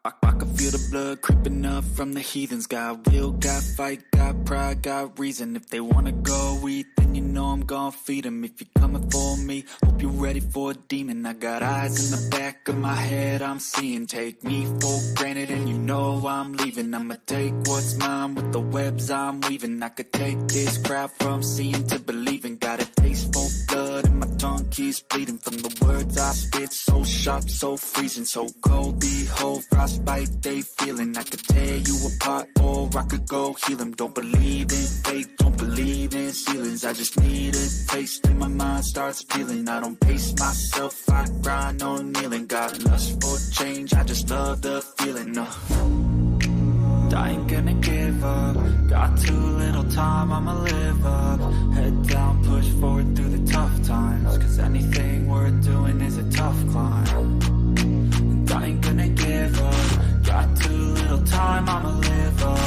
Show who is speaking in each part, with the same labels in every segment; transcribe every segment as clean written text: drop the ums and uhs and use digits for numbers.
Speaker 1: I can feel the blood creeping up from the heathens. Got will, got fight, got pride, got reason. If they wanna go eat, then you know I'm gon' feed them. If you're coming for me, hope you're ready for a demon. I got eyes in the back of my head, I'm seeing. Take me for granted and you know I'm leaving. I'ma take what's mine with the webs I'm weaving. I could take this crowd from seeing to believing. Got a taste for blood and my tongue keeps bleeding. From the words I spit, so sharp, so freezing, so cold. Behold, frostbite they feeling. I could tear you apart or I could go heal them. Don't believe in fate, don't believe in ceilings. I just need a taste and my mind starts feeling. I don't pace myself, I grind on kneeling. Got lust for change, I just love the feeling. I ain't gonna give up. Got too little time, I'ma live up. Head down, push forward through the tough times. Cause anything worth doing is a tough climb. I ain't gonna give up. Got too little time, I'ma live up.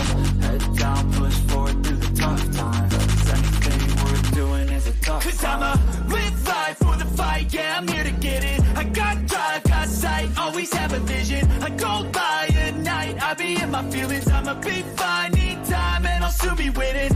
Speaker 1: Head down, push forward through the tough times. Cause anything worth doing is a tough climb. Cause I'ma live life for the fight, yeah, I'm here to get it. I got drive, got sight, always have a vision. I go by at night, I be in my feelings. I'ma be fine, need time, and I'll soon be winning.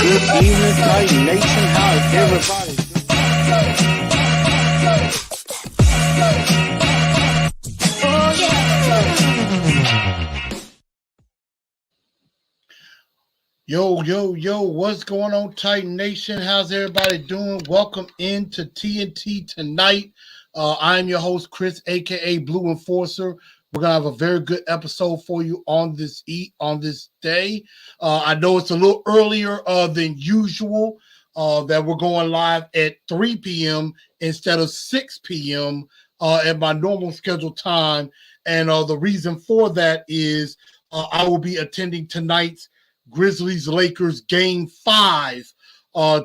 Speaker 2: Good evening, Titan Nation. How is everybody? Yo, what's going on, Titan Nation? How's everybody doing? Welcome into TNT tonight. I'm your host, Chris, aka Blue Enforcer. We're gonna have a very good episode for you on this day. I know it's a little earlier than usual that we're going live at 3 p.m. instead of 6 p.m. At my normal scheduled time. And the reason for that is I will be attending tonight's Grizzlies-Lakers Game 5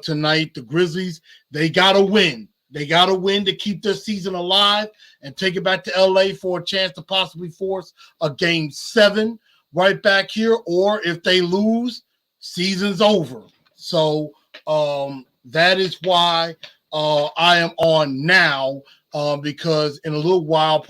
Speaker 2: tonight. The Grizzlies, they got to win. They got to win to keep their season alive and take it back to LA for a chance to possibly force a game 7 right back here. Or if they lose, season's over. So that is why I am on now, because in a little while,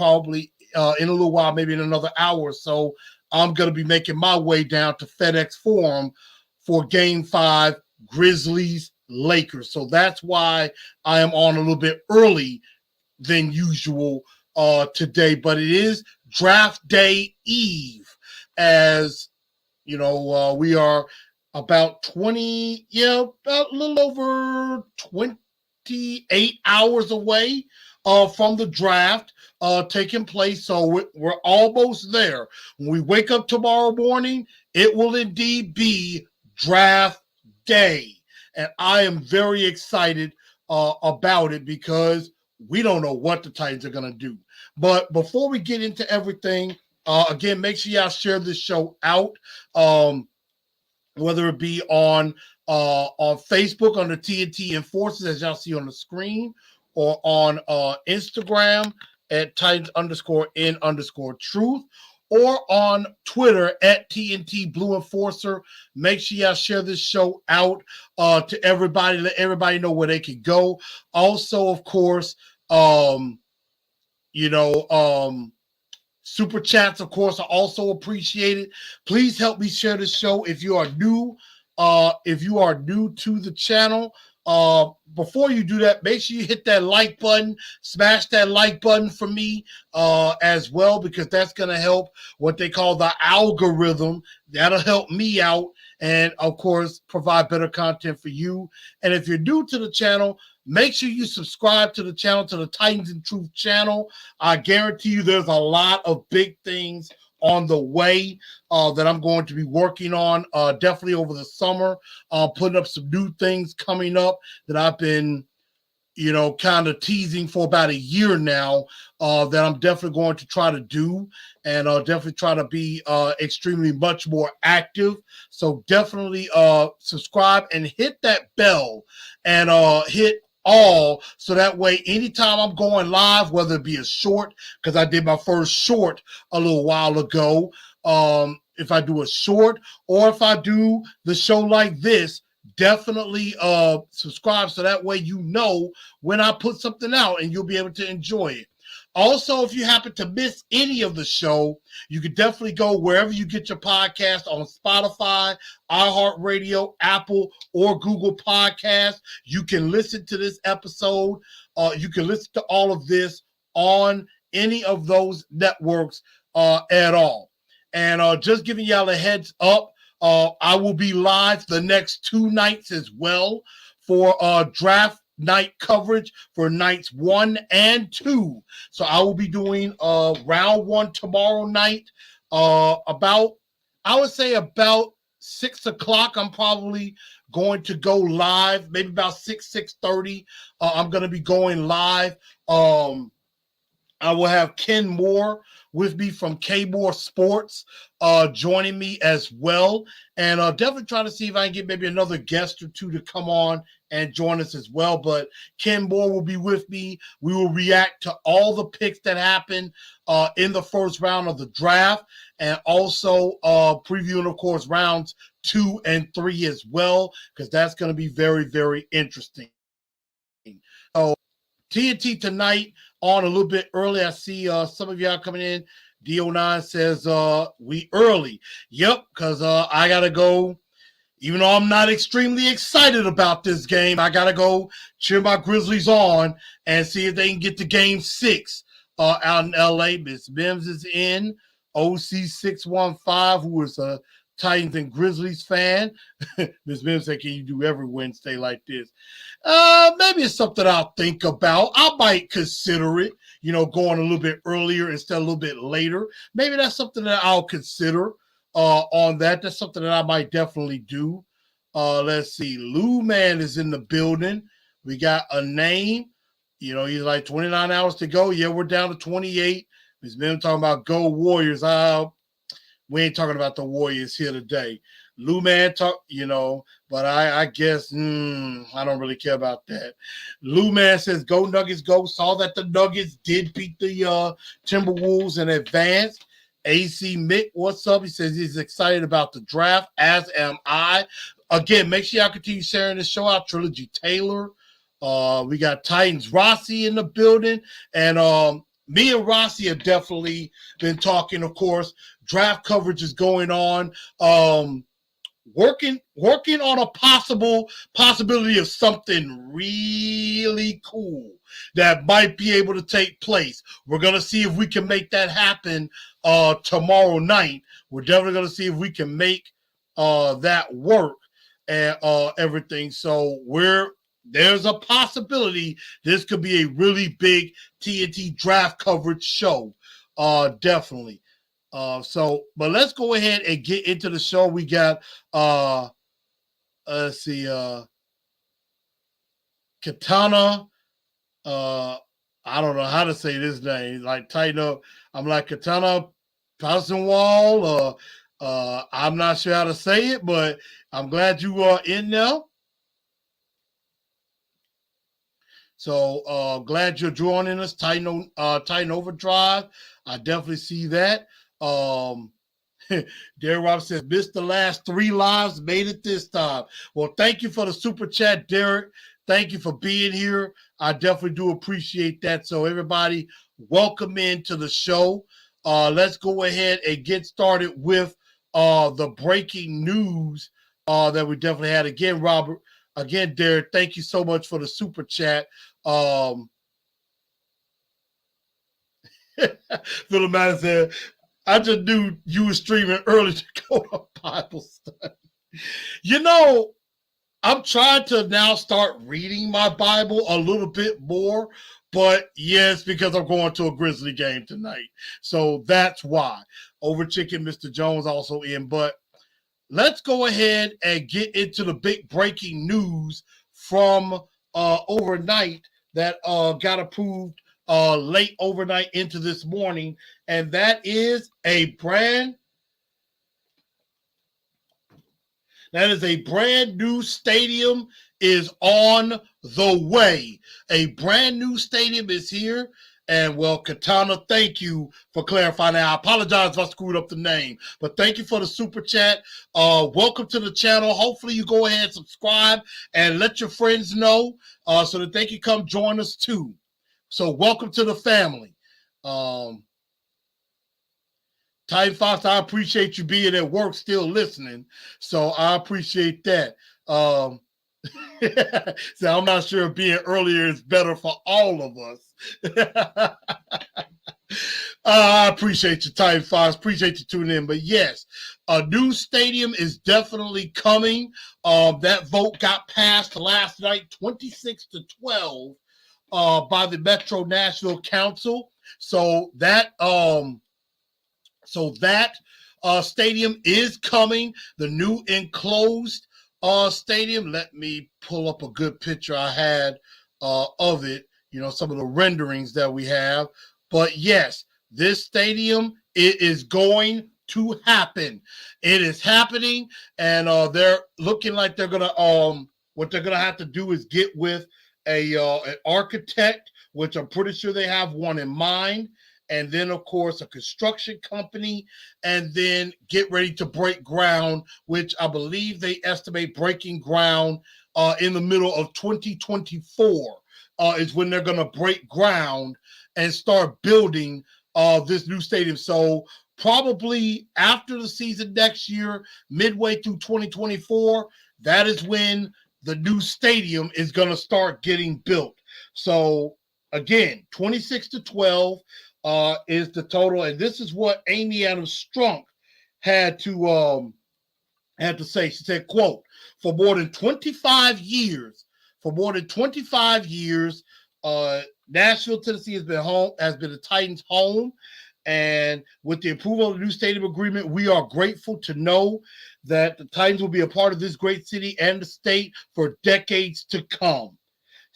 Speaker 2: maybe in another hour or so, I'm going to be making my way down to FedEx Forum for Game 5, Grizzlies Lakers. So that's why I am on a little bit early than usual today. But it is draft day eve, as you know, we are about about a little over 28 hours away from the draft taking place. So we're almost there. When we wake up tomorrow morning, it will indeed be draft day. And I am very excited about it because we don't know what the Titans are going to do. But before we get into everything, again, make sure y'all share this show out, whether it be on Facebook under TNT Enforcers, as y'all see on the screen, or on Instagram at Titans_in_truth, or on Twitter at TNT Blue Enforcer. Make sure y'all share this show out to everybody. Let everybody know where they can go. Also, of course, super chats, of course, are also appreciated. Please help me share this show if you are new. If you are new to the channel, before you do that, make sure you hit that like button, smash that like button for me as well, because that's going to help what they call the algorithm. That'll help me out and, of course, provide better content for you. And if you're new to the channel, make sure you subscribe to the channel, to the Titans and Truth channel. I guarantee you there's a lot of big things on the way that I'm going to be working on definitely over the summer, putting up some new things coming up that I've been, kind of teasing for about a year now, that I'm definitely going to try to do, and definitely try to be extremely much more active. So definitely subscribe and hit that bell and hit all, so that way anytime I'm going live, whether it be a short, because I did my first short a little while ago, if I do a short or if I do the show like this, definitely subscribe, so that way you know when I put something out and you'll be able to enjoy it. Also, if you happen to miss any of the show, you can definitely go wherever you get your podcast, on Spotify, iHeartRadio, Apple, or Google Podcasts. You can listen to this episode. You can listen to all of this on any of those networks at all. And just giving y'all a heads up, I will be live the next 2 nights as well for draft night coverage for nights 1 and 2. So I will be doing round 1 tomorrow night, about 6 o'clock. I'm probably going to go live, maybe about 6:30. I'm going to be going live. I will have Ken Moore with me from K Moore Sports joining me as well. And definitely try to see if I can get maybe another guest or two to come on and join us as well. But Ken Moore will be with me. We will react to all the picks that happened in the first round of the draft, and also previewing, of course, rounds 2 and 3 as well, because that's going to be very, very interesting. So TNT tonight on a little bit early. I see some of y'all coming in. DO9 says we early. Yep, because I got to go. Even though I'm not extremely excited about this game, I got to go cheer my Grizzlies on and see if they can get to game 6 out in L.A. Miss Mims is in. OC615, who is a Titans and Grizzlies fan. Miss Mims said, can you do every Wednesday like this? Maybe it's something I'll think about. I might consider it, going a little bit earlier instead of a little bit later. Maybe that's something that I'll consider on that. That's something that I might definitely do. Let's see. Lou Man is in the building. We got a name. He's like 29 hours to go. Yeah, we're down to 28. Miss Mims talking about go Warriors. We ain't talking about the Warriors here today. Lou Man talk, but I guess I don't really care about that. Lou Man says, "Go Nuggets, go!" Saw that the Nuggets did beat the Timberwolves in advance. AC Mick, what's up? He says he's excited about the draft, as am I. Again, make sure y'all continue sharing this show out. Trilogy Taylor. We got Titans Rossi in the building, and me and Rossi have definitely been talking. Of course, draft coverage is going on. Working on a possibility of something really cool that might be able to take place. We're gonna see if we can make that happen tomorrow night. We're definitely gonna see if we can make that work and everything. So there's a possibility this could be a really big TNT draft coverage show. Definitely. But let's go ahead and get into the show. We got let's see, Katana. I don't know how to say this name. Like tighten up. I'm like Katana Wall. I'm not sure how to say it, but I'm glad you are in there. So glad you're joining us, Titan Overdrive. I definitely see that. Derek Rob says, missed the last 3 lives, made it this time. Well, thank you for the super chat, Derek. Thank you for being here. I definitely do appreciate that. So everybody, welcome into the show. Let's go ahead and get started with the breaking news that we definitely had. Again, Robert, again, Derek, thank you so much for the super chat. Philip Madden said, I just knew you were streaming early to go to Bible study. I'm trying to now start reading my Bible a little bit more, but yes, because I'm going to a Grizzly game tonight. So that's why. Over Chicken, Mr. Jones also in. But let's go ahead and get into the big breaking news from overnight that got approved late overnight into this morning, and that is a brand new stadium is on the way. A brand new stadium is here. And well, Katana, thank you for clarifying that. I apologize if I screwed up the name, but thank you for the super chat. Welcome to the channel. Hopefully you go ahead and subscribe and let your friends know so that they can come join us too. So welcome to the family. Titan Fox, I appreciate you being at work still listening. So I appreciate that. So I'm not sure if being earlier is better for all of us. I appreciate you, Titan Fox. Appreciate you tuning in. But yes, a new stadium is definitely coming. That vote got passed last night, 26-12, by the Metro National Council. So that stadium is coming. The new enclosed stadium. Let me pull up a good picture I had of it. Some of the renderings that we have. But yes, this stadium, it is going to happen. It is happening, and they're looking like they're gonna what they're gonna have to do is get with an architect, which I'm pretty sure they have one in mind. And then, of course, a construction company, and then get ready to break ground, which I believe they estimate breaking ground in the middle of 2024 is when they're going to break ground and start building this new stadium. So probably after the season next year, midway through 2024, that is when the new stadium is going to start getting built. So again, 26-12. Is the total, and this is what Amy Adams Strunk had to say. She said, "Quote: For more than 25 years, Nashville, Tennessee has been the Titans' home, and with the approval of the new stadium agreement, we are grateful to know that the Titans will be a part of this great city and the state for decades to come."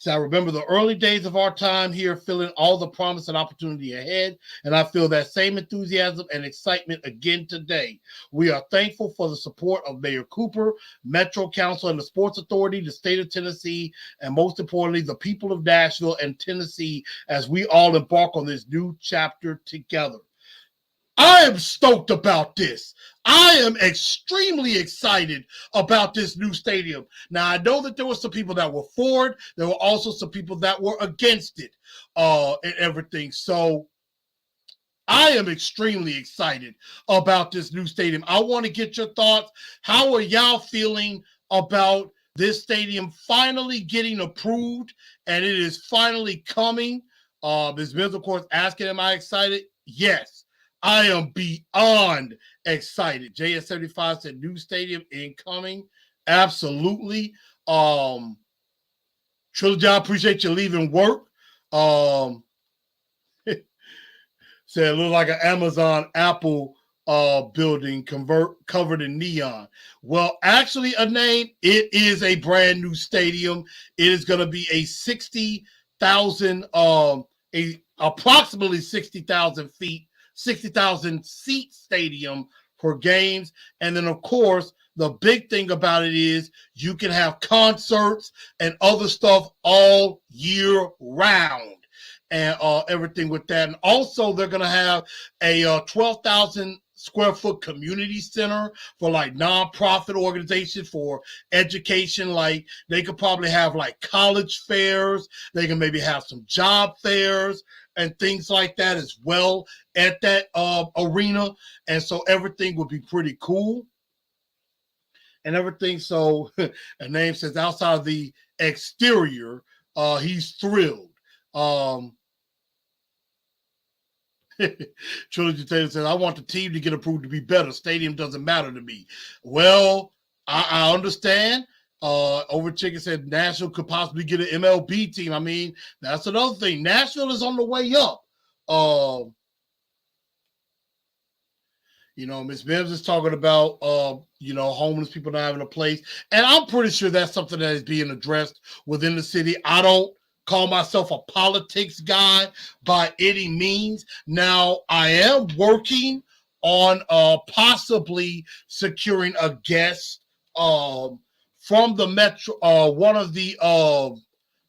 Speaker 2: So I remember the early days of our time here, feeling all the promise and opportunity ahead, and I feel that same enthusiasm and excitement again today. We are thankful for the support of Mayor Cooper, Metro Council, and the Sports Authority, the state of Tennessee, and most importantly, the people of Nashville and Tennessee as we all embark on this new chapter together. I am stoked about this. I am extremely excited about this new stadium. Now, I know that there were some people that were for it. There were also some people that were against it and everything. So I am extremely excited about this new stadium. I want to get your thoughts. How are y'all feeling about this stadium finally getting approved? And it is finally coming. Ms. Mills, of course, asking, am I excited? Yes, I am beyond excited. JS75 said new stadium incoming. Absolutely. Trilogy, I appreciate you leaving work. Said it looked like an Amazon Apple building covered in neon. Well, actually, a name, it is a brand new stadium. It is going to be a 60,000, approximately 60,000 feet, 60,000 seat stadium for games. And then, of course, the big thing about it is you can have concerts and other stuff all year round. And everything with that. And also, they're going to have a 12,000 square foot community center for like nonprofit organizations for education. Like they could probably have like college fairs. They can maybe have some job fairs and things like that as well at that arena. And so everything would be pretty cool and everything. So a name says outside of the exterior, he's thrilled. Trilogy Taylor says, I want the team to get approved to be better. Stadium doesn't matter to me. Well, I understand. Over Chicken said Nashville could possibly get an MLB team. I mean, that's another thing. Nashville is on the way up. Ms. Mims is talking about, homeless people not having a place. And I'm pretty sure that's something that is being addressed within the city. I don't call myself a politics guy by any means. Now, I am working on possibly securing a guest from the Metro, one of the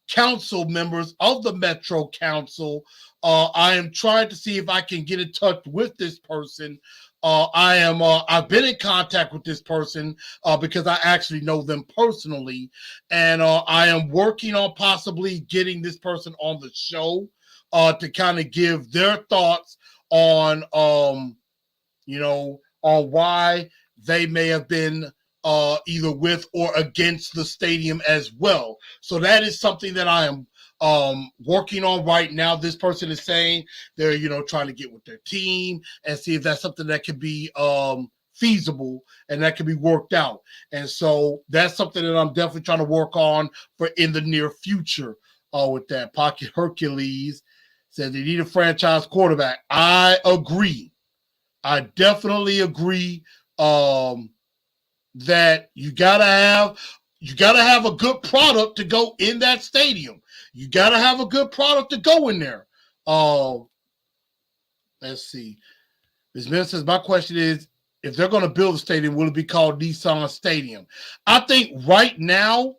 Speaker 2: council members of the Metro Council. I am trying to see if I can get in touch with this person. I've been in contact with this person because I actually know them personally, and I am working on possibly getting this person on the show to kind of give their thoughts on, on why they may have been either with or against the stadium as well. So that is something that I am working on right now. This person is saying they're, trying to get with their team and see if that's something that could be feasible and that can be worked out. And so that's something that I'm definitely trying to work on for in the near future with that. Pocket Hercules said they need a franchise quarterback. I agree. I definitely agree that you gotta have a good product to go in that stadium. You got to have a good product to go in there. Let's see. Ms. Miller says, my question is, if they're going to build a stadium, will it be called Nissan Stadium? I think right now,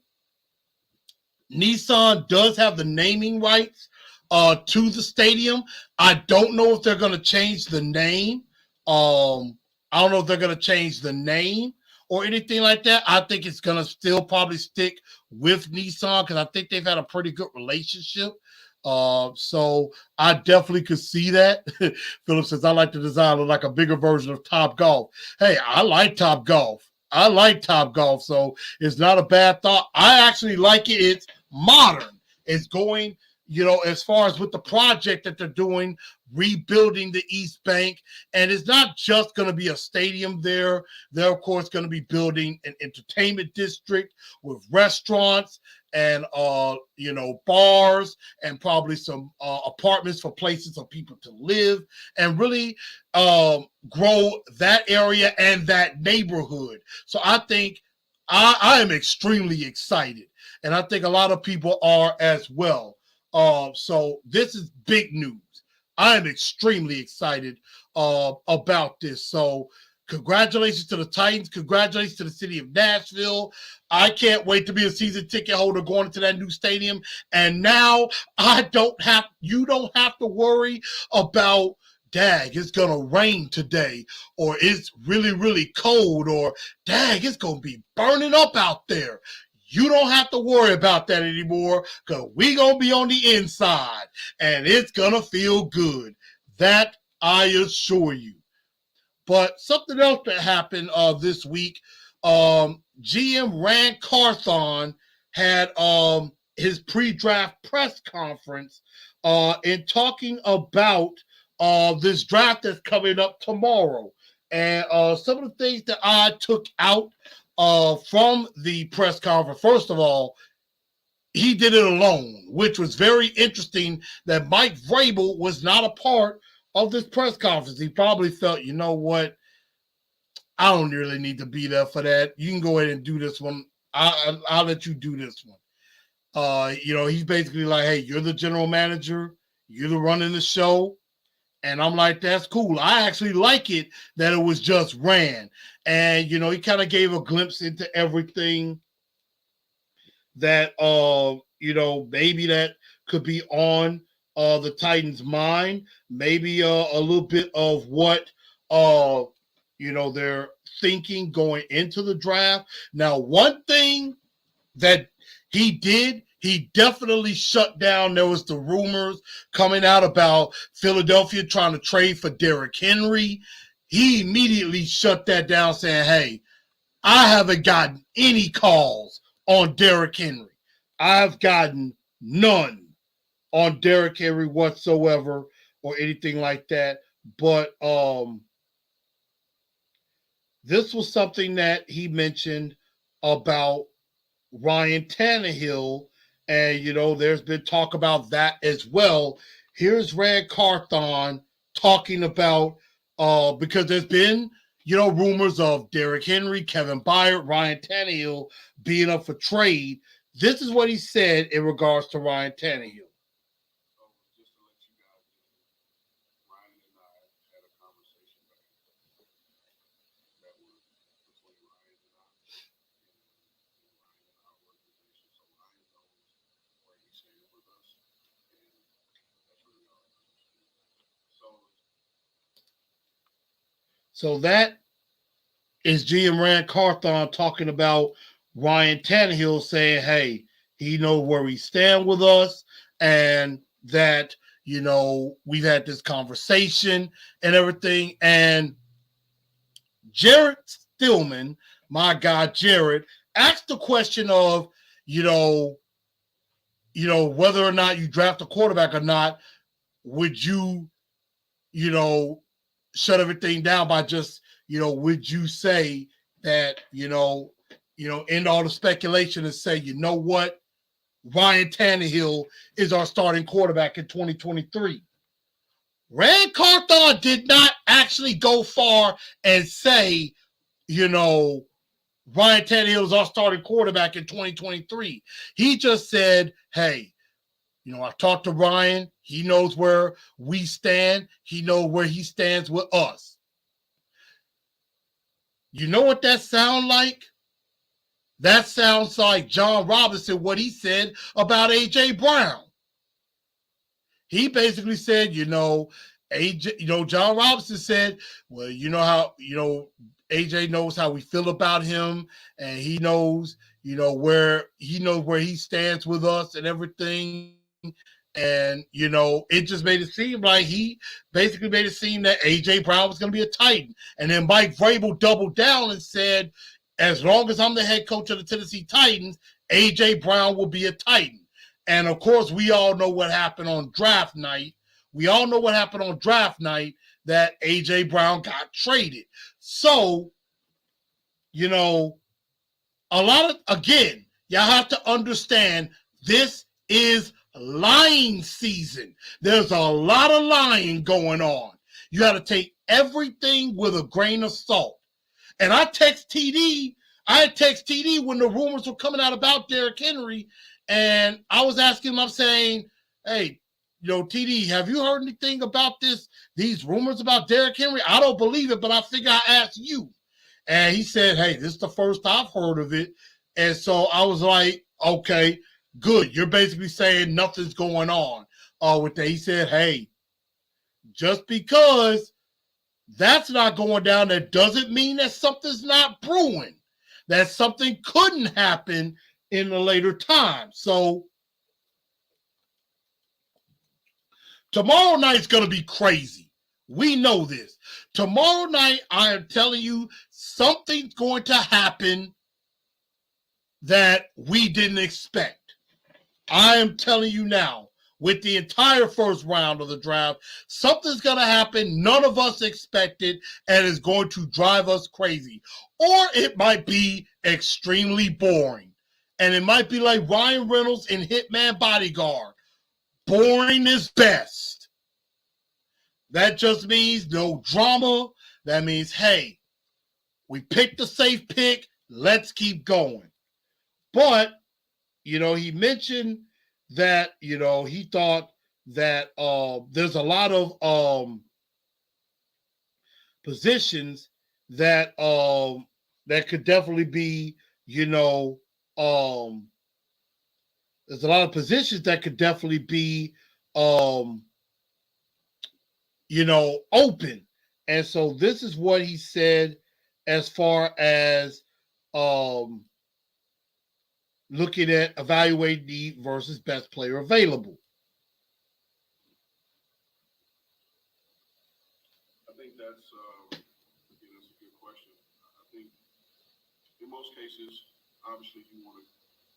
Speaker 2: Nissan does have the naming rights to the stadium. I don't know if they're going to change the name. I don't know if they're going to change the name or anything like that. I think it's going to still probably stick with Nissan because I think they've had a pretty good relationship. So I definitely could see that. Philip says, I like the design of like a bigger version of Top Golf. Hey, I like Top Golf. So it's not a bad thought. I actually like it. It's modern. It's going, as far as with the project that they're doing, rebuilding the East Bank. And it's not just going to be a stadium there. They're, of course, going to be building an entertainment district with restaurants and, bars and probably some apartments for places for people to live and really grow that area and that neighborhood. So I think I am extremely excited. and I think a lot of people are as well. So this is big news. I am extremely excited about this. So congratulations to the Titans. Congratulations to the city of Nashville. I can't wait to be a season ticket holder going into that new stadium. And now you don't have to worry about, dag, it's going to rain today, or it's really, really cold, or dag, it's going to be burning up out there. You don't have to worry about that anymore, because we're going to be on the inside, and it's going to feel good. That I assure you. But something else that happened this week, GM Rand Carthon had his pre-draft press conference in talking about this draft that's coming up tomorrow. And some of the things that I took out from the press conference, first of all, he did it alone, which was very interesting that Mike Vrabel was not a part of this press conference. He probably felt, you know what, I don't really need to be there for that. You can go ahead and do this one. I'll let you do this one. He's basically like, hey, you're the general manager. You're the running the show. And I'm like, that's cool. I actually like it that it was just Rand. And, he kind of gave a glimpse into everything that, maybe that could be on the Titans' mind. Maybe a little bit of what, they're thinking going into the draft. Now, one thing that he did, he definitely shut down. There was the rumors coming out about Philadelphia trying to trade for Derrick Henry. He immediately shut that down, saying, hey, I haven't gotten any calls on Derrick Henry. I've gotten none on Derrick Henry whatsoever or anything like that. But this was something that he mentioned about Ryan Tannehill, and, there's been talk about that as well. Here's Rand Carthon talking about, because there's been, rumors of Derrick Henry, Kevin Byard, Ryan Tannehill being up for trade. This is what he said in regards to Ryan Tannehill. So that is GM Rand Carthon talking about Ryan Tannehill, saying, hey, he knows where we stand with us, and that, we've had this conversation and everything. And Jared Stillman, my guy Jared, asked the question of, whether or not you draft a quarterback or not, would you, shut everything down by just, would you say that, end all the speculation and say, you know what, Ryan Tannehill is our starting quarterback in 2023. Rand Carthon did not actually go far and say, Ryan Tannehill is our starting quarterback in 2023. He just said, hey, I talked to Ryan. He knows where we stand. He knows where he stands with us. You know what that sounds like? That sounds like John Robinson, what he said about A.J. Brown. He basically said, John Robinson said, well, how, AJ knows how we feel about him, and he knows, where he stands with us and everything. And, it just made it seem like he basically made it seem that A.J. Brown was going to be a Titan. And then Mike Vrabel doubled down and said, as long as I'm the head coach of the Tennessee Titans, A.J. Brown will be a Titan. And, of course, we all know what happened on draft night. That A.J. Brown got traded. So, again, y'all have to understand this is lying season. There's a lot of lying going on. You got to take everything with a grain of salt. And I text TD, I had text TD when the rumors were coming out about Derrick Henry, and I was asking him, I'm saying, hey, TD, have you heard anything about these rumors about Derrick Henry? I don't believe it, but I figure I ask you. And he said, hey, this is the first I've heard of it. And so I was like, okay, good. You're basically saying nothing's going on with that. He said, hey, just because that's not going down, that doesn't mean that something's not brewing, that something couldn't happen in a later time. So tomorrow night's going to be crazy. We know this. Tomorrow night, I am telling you, something's going to happen that we didn't expect. I am telling you now, with the entire first round of the draft, something's going to happen none of us expected and is going to drive us crazy. Or it might be extremely boring. And it might be like Ryan Reynolds in Hitman Bodyguard. Boring is best. That just means no drama. That means, hey, we picked a safe pick. Let's keep going. But, he mentioned that, he thought that there's a lot of positions that that could definitely be, there's a lot of positions that could definitely be open. And so this is what he said as far as looking at evaluating need versus best player available.
Speaker 3: I think that's a good question. I think in most cases, obviously, you want to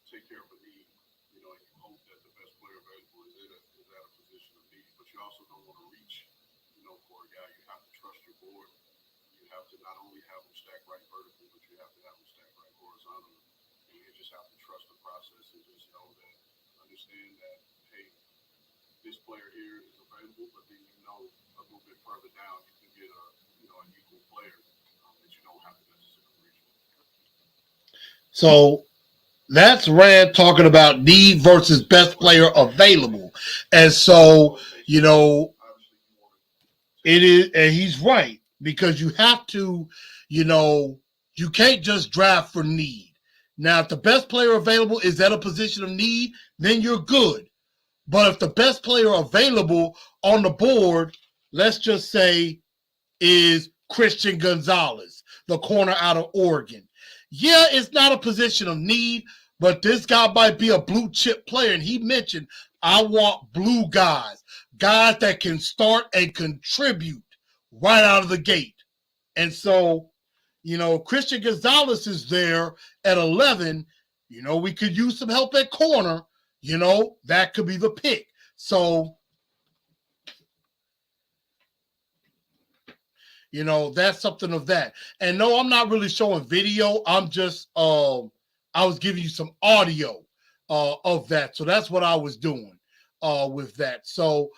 Speaker 3: take care of a need, and you hope that the best player available is at a position of need. But you also don't want to reach, for a guy. You have to trust your board. You have to not only have them stacked right vertically, but you have to have them stacked right horizontally. And you just have to trust the process and just know that, understand that, hey, this player here is available, but then a little bit further down you can get an equal player that you don't have to necessarily reach.
Speaker 2: So that's Rand talking about need versus best player available. And so, it is, and he's right, because you have to, you can't just draft for need. Now, if the best player available is at a position of need, then you're good. But if the best player available on the board, let's just say, is Christian Gonzalez, the corner out of Oregon. Yeah, it's not a position of need, but this guy might be a blue chip player. And he mentioned, I want blue guys that can start and contribute right out of the gate. And so, Christian Gonzalez is there at 11. We could use some help at corner. That could be the pick. So, that's something of that. And no, I'm not really showing video. I'm just, I was giving you some audio of that. So that's what I was doing with that. So,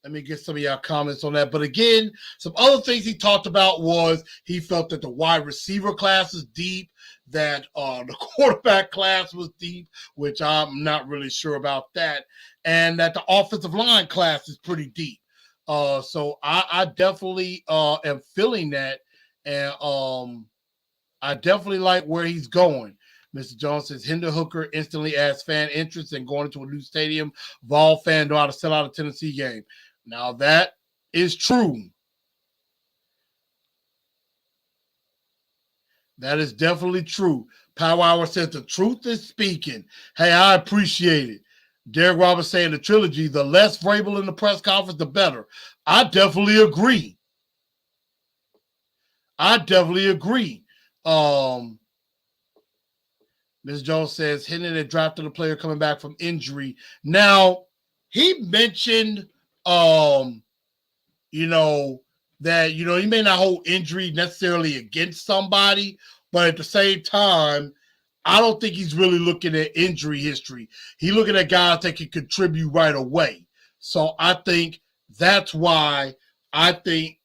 Speaker 2: let me get some of y'all comments on that. But again, some other things he talked about was he felt that the wide receiver class is deep, that the quarterback class was deep, which I'm not really sure about that, and that the offensive line class is pretty deep. So I definitely am feeling that, and I definitely like where he's going. Mr. Jones says Hendon Hooker instantly adds fan interest in going into a new stadium. Vol fan know how to sell out a Tennessee game. Now that is true. That is definitely true. Power Hour says the truth is speaking. Hey, I appreciate it. Derek Roberts saying the trilogy, the less Vrabel in the press conference, the better. I definitely agree. Ms. Jones says Hendon had drafted a player coming back from injury. Now, he mentioned that, he may not hold injury necessarily against somebody, but at the same time, I don't think he's really looking at injury history. He's looking at guys that can contribute right away. So I think that's why I think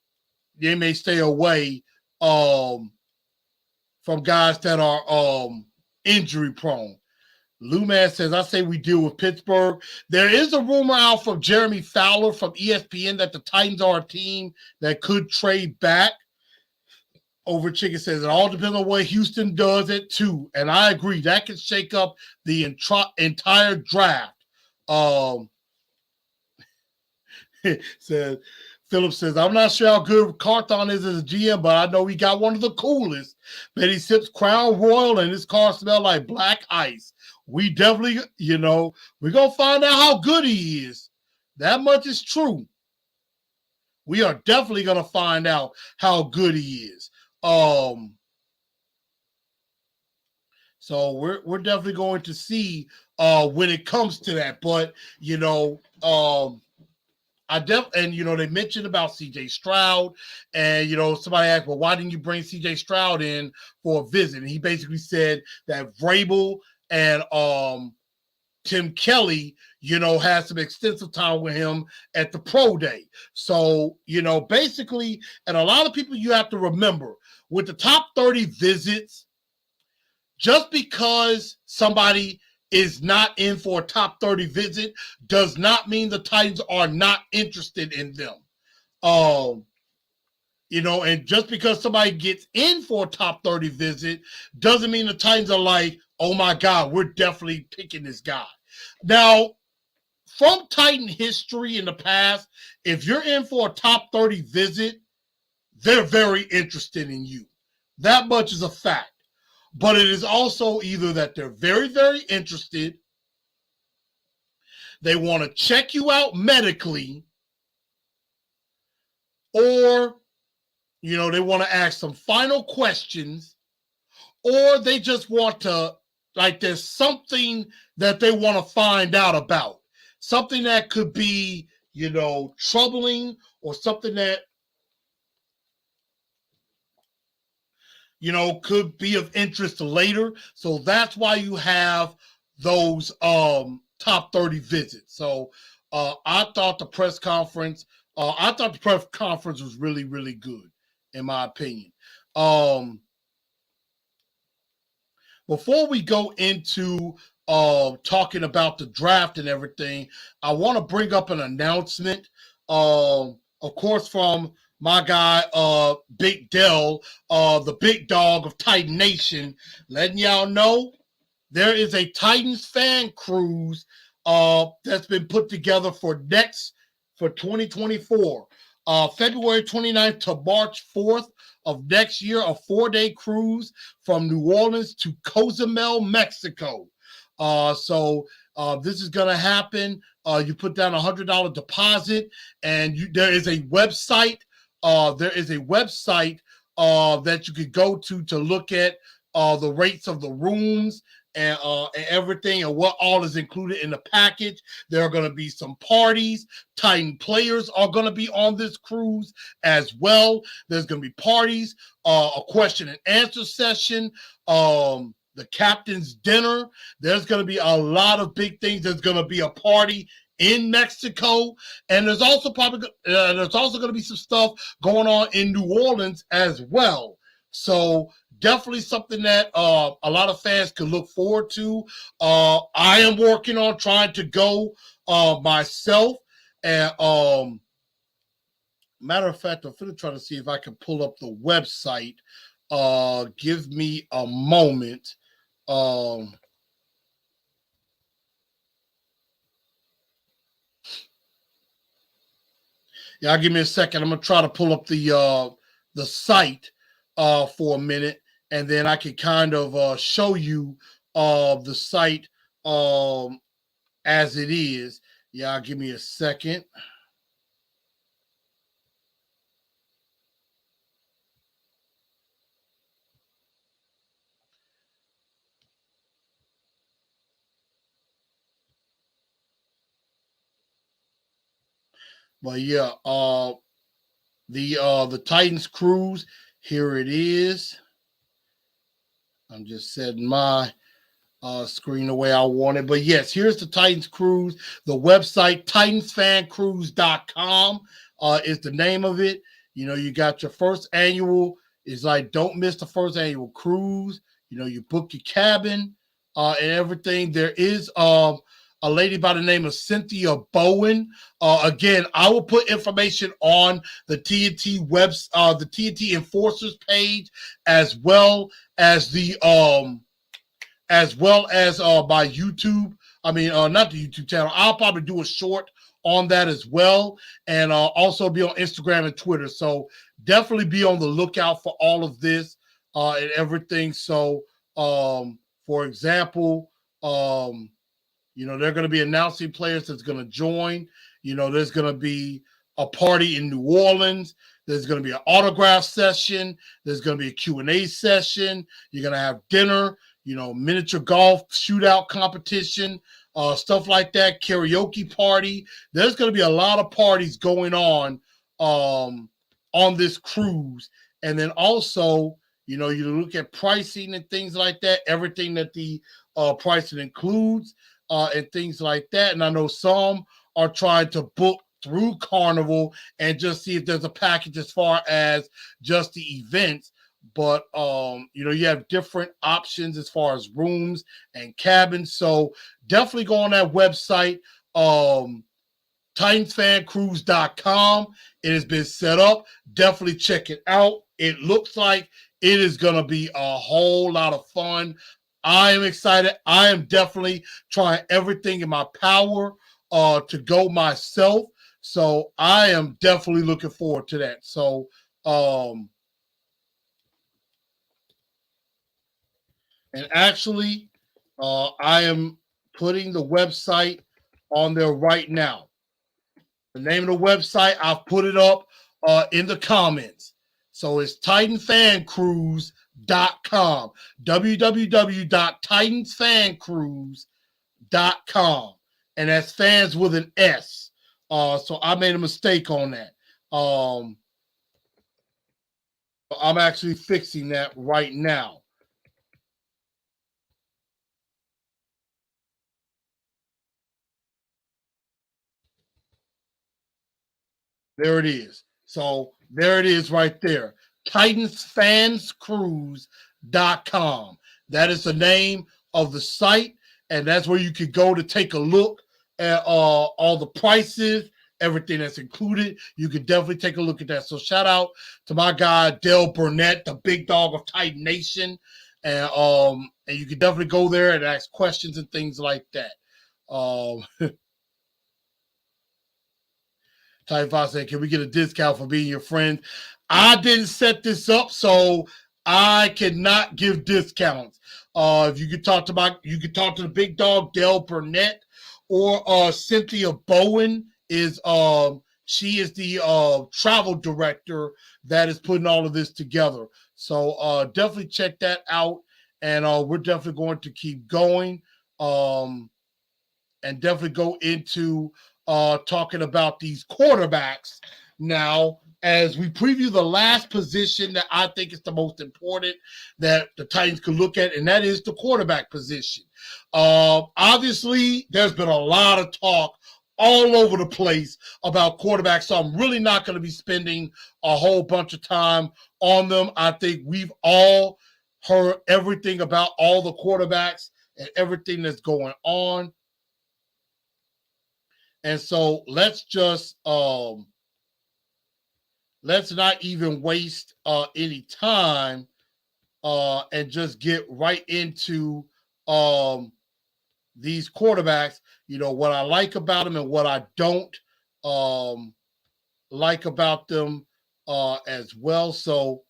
Speaker 2: they may stay away from guys that are injury prone. Lou Man says, I say we deal with Pittsburgh. There is a rumor out from Jeremy Fowler from ESPN that the Titans are a team that could trade back. Over Chicken says, it all depends on what Houston does it too. And I agree. That could shake up the entire draft. Says Philip says, I'm not sure how good Carthon is as a GM, but I know he got one of the coolest. But he sips Crown Royal and his car smells like black ice. We definitely, we're going to find out how good he is. That much is true. We are definitely going to find out how good he is. So we're definitely going to see when it comes to that. But, they mentioned about CJ Stroud, and somebody asked, well, why didn't you bring CJ Stroud in for a visit? And he basically said that Vrabel and Tim Kelly, had some extensive time with him at the pro day. So, basically, and a lot of people you have to remember with the top 30 visits, just because somebody is not in for a top 30 visit does not mean the Titans are not interested in them. And just because somebody gets in for a top 30 visit doesn't mean the Titans are like, oh my God, we're definitely picking this guy. Now, from Titan history in the past, if you're in for a top 30 visit, they're very interested in you. That much is a fact. But it is also either that they're very, very interested, they want to check you out medically, or, they want to ask some final questions, or they just want to, there's something that they want to find out about. Something that could be, troubling, or something that, could be of interest later. So that's why you have those top 30 visits. So I thought the press conference was really, really good, in my opinion. Before we go into talking about the draft and everything, I want to bring up an announcement, of course, from my guy, Big Dell, the big dog of Titan Nation, letting y'all know there is a Titans fan cruise that's been put together for 2024. February 29th to March 4th of next year, a 4-day cruise from New Orleans to Cozumel, Mexico. So this is going to happen. You put down $100 deposit, and there is a website. That you could go to look at the rates of the rooms and everything and what all is included in the package. There are going to be some parties. Titan players are going to be on this cruise as well. There's going to be parties, a question and answer session, the captain's dinner. There's going to be a lot of big things. There's going to be a party in Mexico, and there's also going to be some stuff going on in New Orleans as well. So definitely something that a lot of fans could look forward to. I am working on trying to go myself, and matter of fact, I'm going to try to see if I can pull up the website. Give me a moment. Yeah, give me a second. I'm gonna try to pull up the site for a minute, and then I can kind of show you the site as it is. Yeah, give me a second. But yeah, the Titans cruise, here it is. I'm just setting my screen the way I want it. But yes, here's the Titans cruise. The website, titansfancruise.com is the name of it. You got your first annual It's like, don't miss the first annual cruise. You know, you book your cabin and everything. There is a lady by the name of Cynthia Bowen. Again, I will put information on the TNT the TNT Enforcers page, as well as my YouTube. I mean, not the YouTube channel. I'll probably do a short on that as well, and also be on Instagram and Twitter. So definitely be on the lookout for all of this and everything. So, for example, they're going to be announcing players that's going to join. There's going to be a party in New Orleans. There's going to be an autograph session. There's going to be a Q&A session. You're going to have dinner, miniature golf shootout competition, stuff like that, karaoke party. There's going to be a lot of parties going on this cruise. And then also, you look at pricing and things like that, everything that the pricing includes and things like that. And I know some are trying to book through Carnival and just see if there's a package as far as just the events. But, you have different options as far as rooms and cabins. So definitely go on that website, TitansFanCruise.com. It has been set up. Definitely check it out. It looks like it is going to be a whole lot of fun. I am excited. I am definitely trying everything in my power to go myself. So I am definitely looking forward to that. So, and actually, I am putting the website on there right now. The name of the website, I've put it up in the comments. So it's TitansFanCruise.com. www.TitansFanCruise.com. And that's fans with an S. So I made a mistake on that. I'm actually fixing that right now. There it is. So there it is right there. TitansFansCruise.com. That is the name of the site, and that's where you could go to take a look at all the prices, everything that's included. You could definitely take a look at that. So shout out to my guy Dale Burnett, the big dog of Titan Nation, and you could definitely go there and ask questions and things like that. Ty Fox said, can we get a discount for being your friend? I didn't set this up, so I cannot give discounts. If you could talk to the big dog, Dale Burnett, or Cynthia Bowen she is the travel director that is putting all of this together. So definitely check that out. And we're definitely going to keep going and definitely go into talking about these quarterbacks now, as we preview the last position that I think is the most important that the Titans could look at, and that is the quarterback position. Obviously, there's been a lot of talk all over the place about quarterbacks, so I'm really not going to be spending a whole bunch of time on them. I think we've all heard everything about all the quarterbacks and everything that's going on. And so let's just let's not even waste any time and just get right into these quarterbacks. What I like about them and what I don't like about them as well. So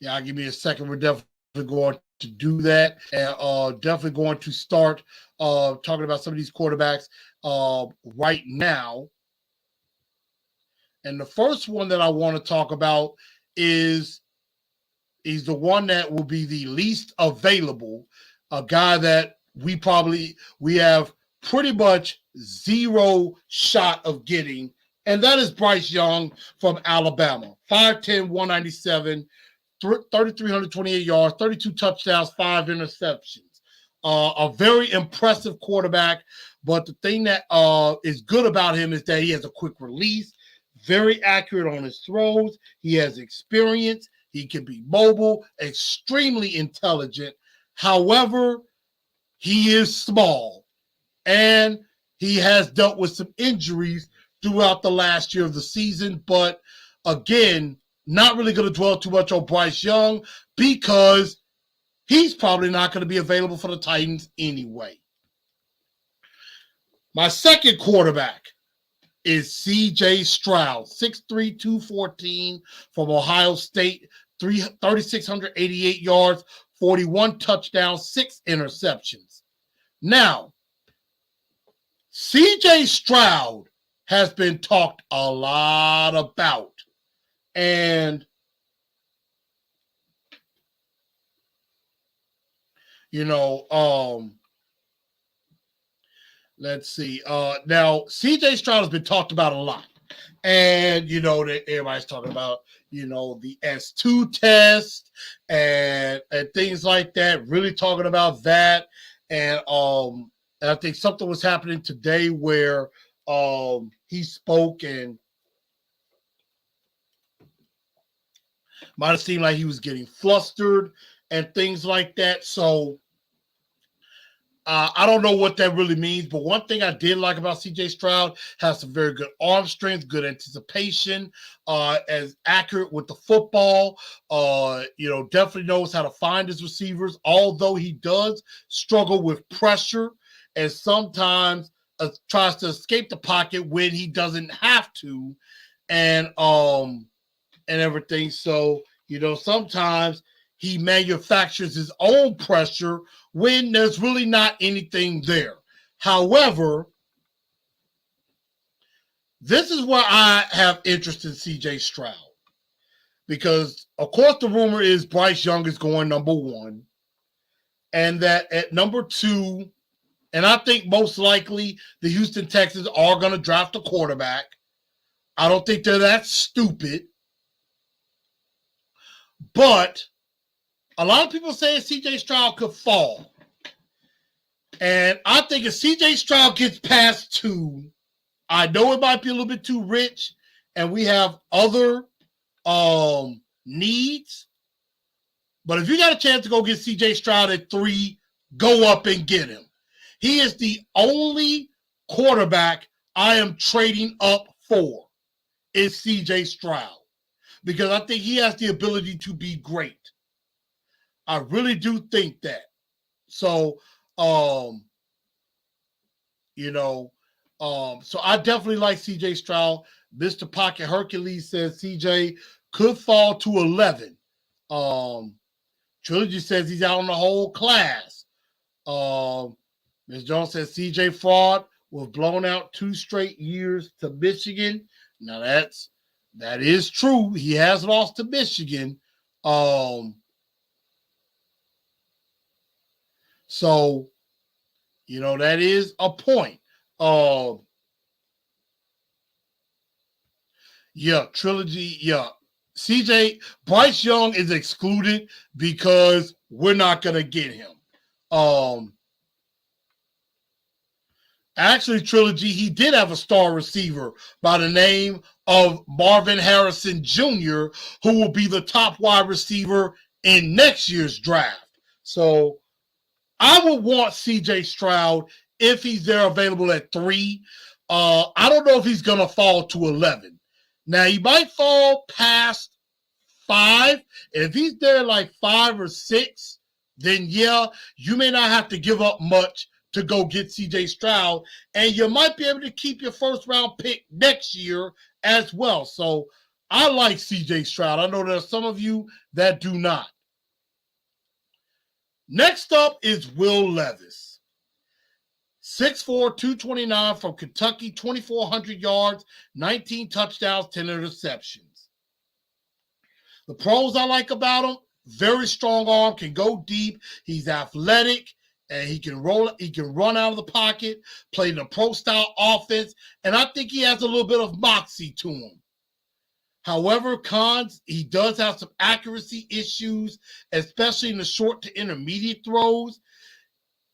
Speaker 2: yeah, give me a second. We're definitely going to do that, and definitely going to start talking about some of these quarterbacks right now. And the first one that I want to talk about is the one that will be the least available, a guy that we have pretty much zero shot of getting, and that is Bryce Young from Alabama. 5'10", 197, 3,328 yards, 32 touchdowns, 5 interceptions. A very impressive quarterback. But the thing that is good about him is that he has a quick release, very accurate on his throws. He has experience. He can be mobile, extremely intelligent. However, he is small, and he has dealt with some injuries throughout the last year of the season. But again, not really going to dwell too much on Bryce Young because he's probably not going to be available for the Titans anyway. My second quarterback is C.J. Stroud, 6'3", 214 from Ohio State, 3,688 yards, 41 touchdowns, 6 interceptions. Now, C.J. Stroud has been talked a lot about. And, let's see. Now, C.J. Stroud has been talked about a lot. And, that everybody's talking about, the S2 test and things like that, really talking about that. And I think something was happening today where he spoke and might have seemed like he was getting flustered and things like that. So I don't know what that really means, but one thing I did like about C.J. Stroud, has some very good arm strength, good anticipation, as accurate with the football, definitely knows how to find his receivers, although he does struggle with pressure and sometimes tries to escape the pocket when he doesn't have to and everything. So, sometimes he manufactures his own pressure when there's really not anything there. However, this is where I have interest in C.J. Stroud. Because, of course, the rumor is Bryce Young is going number 1. And that at number 2, and I think most likely the Houston Texans are going to draft a quarterback. I don't think they're that stupid. But a lot of people say C.J. Stroud could fall. And I think if C.J. Stroud gets past 2, I know it might be a little bit too rich, and we have other needs. But if you got a chance to go get C.J. Stroud at 3, go up and get him. He is the only quarterback I am trading up for is C.J. Stroud. Because I think he has the ability to be great. I really do think that. So, so I definitely like C.J. Stroud. Mr. Pocket Hercules says C.J. could fall to 11. Trilogy says he's out on the whole class. Ms. Jones says C.J. Fraud was blown out 2 straight years to Michigan. Now that is true. He has lost to Michigan. So, that is a point. Trilogy, CJ, Bryce Young is excluded because we're not going to get him. Actually, Trilogy, he did have a star receiver by the name of Marvin Harrison Jr., who will be the top wide receiver in next year's draft. So I would want C.J. Stroud if he's there available at 3. I don't know if he's going to fall to 11. Now, he might fall past 5. And if he's there like 5 or 6, then you may not have to give up much to go get C.J. Stroud, and you might be able to keep your first-round pick next year as well. So I like C.J. Stroud. I know there's some of you that do not. Next up is Will Levis. 6'4", 229 from Kentucky, 2,400 yards, 19 touchdowns, 10 interceptions. The pros I like about him, very strong arm, can go deep. He's athletic. And he can run out of the pocket, play in a pro-style offense, and I think he has a little bit of moxie to him. However, cons, he does have some accuracy issues, especially in the short to intermediate throws.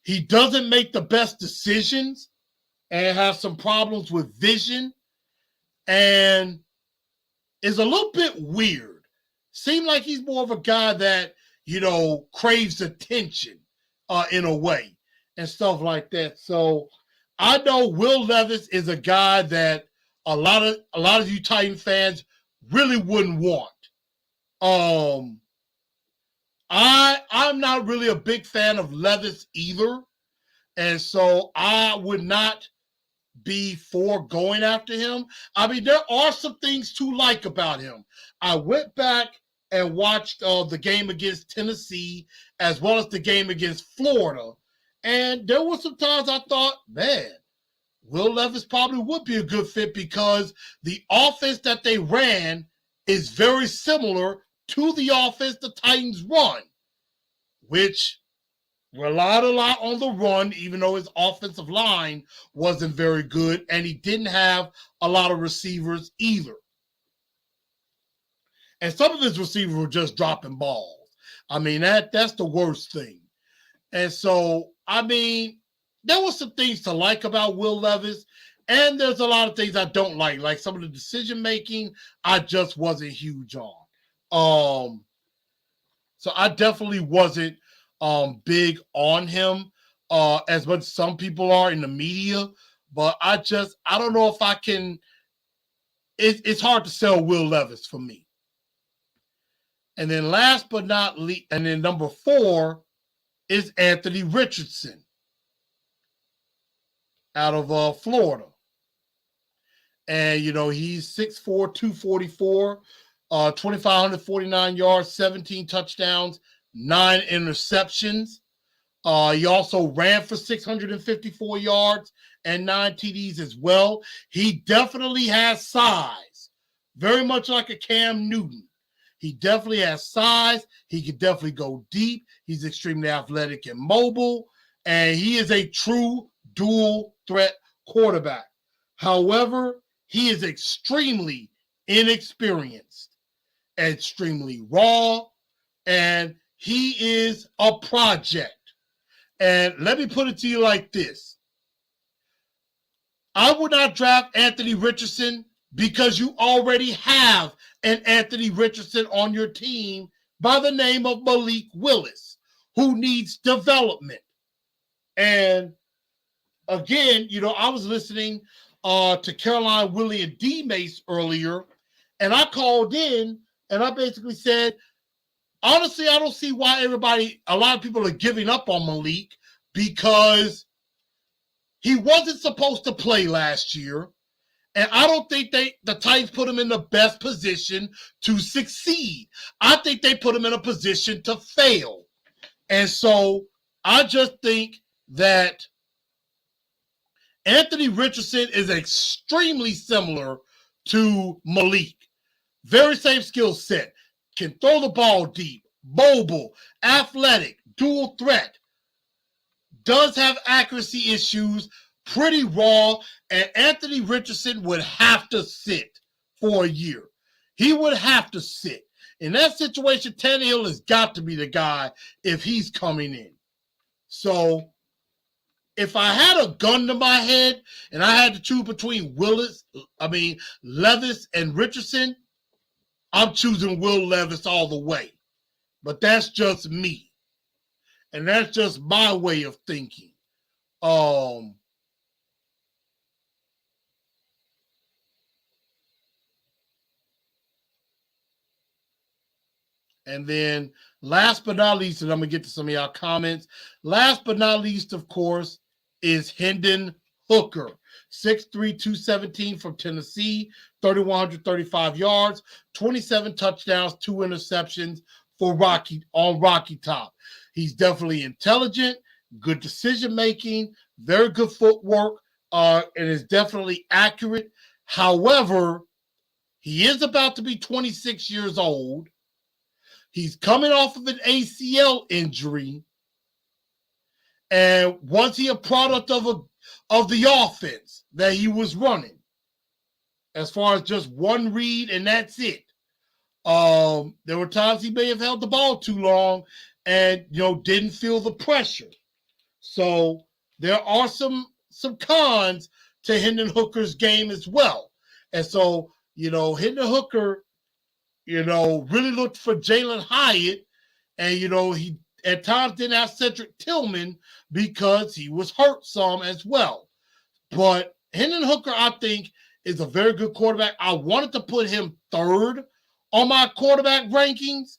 Speaker 2: He doesn't make the best decisions and has some problems with vision and is a little bit weird. Seems like he's more of a guy that, craves attention in a way and stuff like that. So I know Will Levis is a guy that a lot of you Titan fans really wouldn't want. I'm not really a big fan of Levis either. And so I would not be for going after him. I mean, there are some things to like about him. I went back and watched the game against Tennessee as well as the game against Florida. And there were some times I thought, man, Will Levis probably would be a good fit because the offense that they ran is very similar to the offense the Titans run, which relied a lot on the run, even though his offensive line wasn't very good, and he didn't have a lot of receivers either. And some of his receivers were just dropping balls. I mean, that's the worst thing. And so, I mean, there were some things to like about Will Levis, and there's a lot of things I don't like some of the decision-making I just wasn't huge on. So I definitely wasn't big on him as much as some people are in the media, but I don't know if I can. It's hard to sell Will Levis for me. And then last but not least, and then number 4 is Anthony Richardson out of Florida. And, he's 6'4", 244, 2,549 yards, 17 touchdowns, 9 interceptions. He also ran for 654 yards and 9 TDs as well. He definitely has size, very much like a Cam Newton. He definitely has size. He can definitely go deep. He's extremely athletic and mobile, and he is a true dual threat quarterback. However, he is extremely inexperienced, extremely raw, and he is a project. And let me put it to you like this. I would not draft Anthony Richardson because you already have an Anthony Richardson on your team by the name of Malik Willis, who needs development. And again, I was listening to Caroline, Willie, and D. Mace earlier, and I called in and I basically said, honestly, I don't see why a lot of people are giving up on Malik because he wasn't supposed to play last year. And I don't think the Titans put him in the best position to succeed. I think they put him in a position to fail. And so I just think that Anthony Richardson is extremely similar to Malik. Very same skill set. Can throw the ball deep, mobile, athletic, dual threat. Does have accuracy issues, pretty raw, and Anthony Richardson would have to sit for a year. He would have to sit. In that situation, Tannehill has got to be the guy if he's coming in. So if I had a gun to my head and I had to choose between Levis and Richardson, I'm choosing Will Levis all the way. But that's just me. And that's just my way of thinking. And then last but not least, and I'm going to get to some of y'all comments. Last but not least, of course, is Hendon Hooker. 6'3", 217 from Tennessee, 3,135 yards, 27 touchdowns, 2 interceptions for Rocky Top. He's definitely intelligent, good decision-making, very good footwork, and is definitely accurate. However, he is about to be 26 years old. He's coming off of an ACL injury. And was he a product of the offense that he was running? As far as just one read and that's it. There were times he may have held the ball too long and, didn't feel the pressure. So there are some cons to Hendon Hooker's game as well. And so, Hendon Hooker, really looked for Jalen Hyatt. And, he at times didn't have Cedric Tillman because he was hurt some as well. But Hendon Hooker, I think, is a very good quarterback. I wanted to put him third on my quarterback rankings,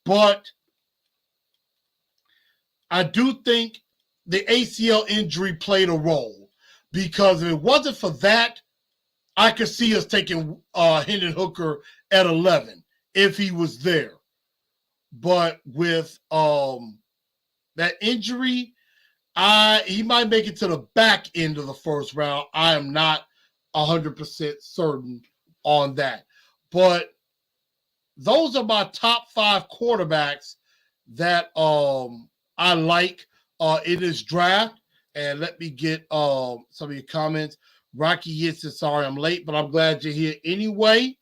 Speaker 2: but I do think the ACL injury played a role, because if it wasn't for that, I could see us taking Hendon Hooker at 11 if he was there. But with that injury, he might make it to the back end of the first round. I am not 100% certain on that. But those are my top 5 quarterbacks that I like in this draft. And let me get some of your comments. Rocky Yates says, sorry I'm late, but I'm glad you're here anyway.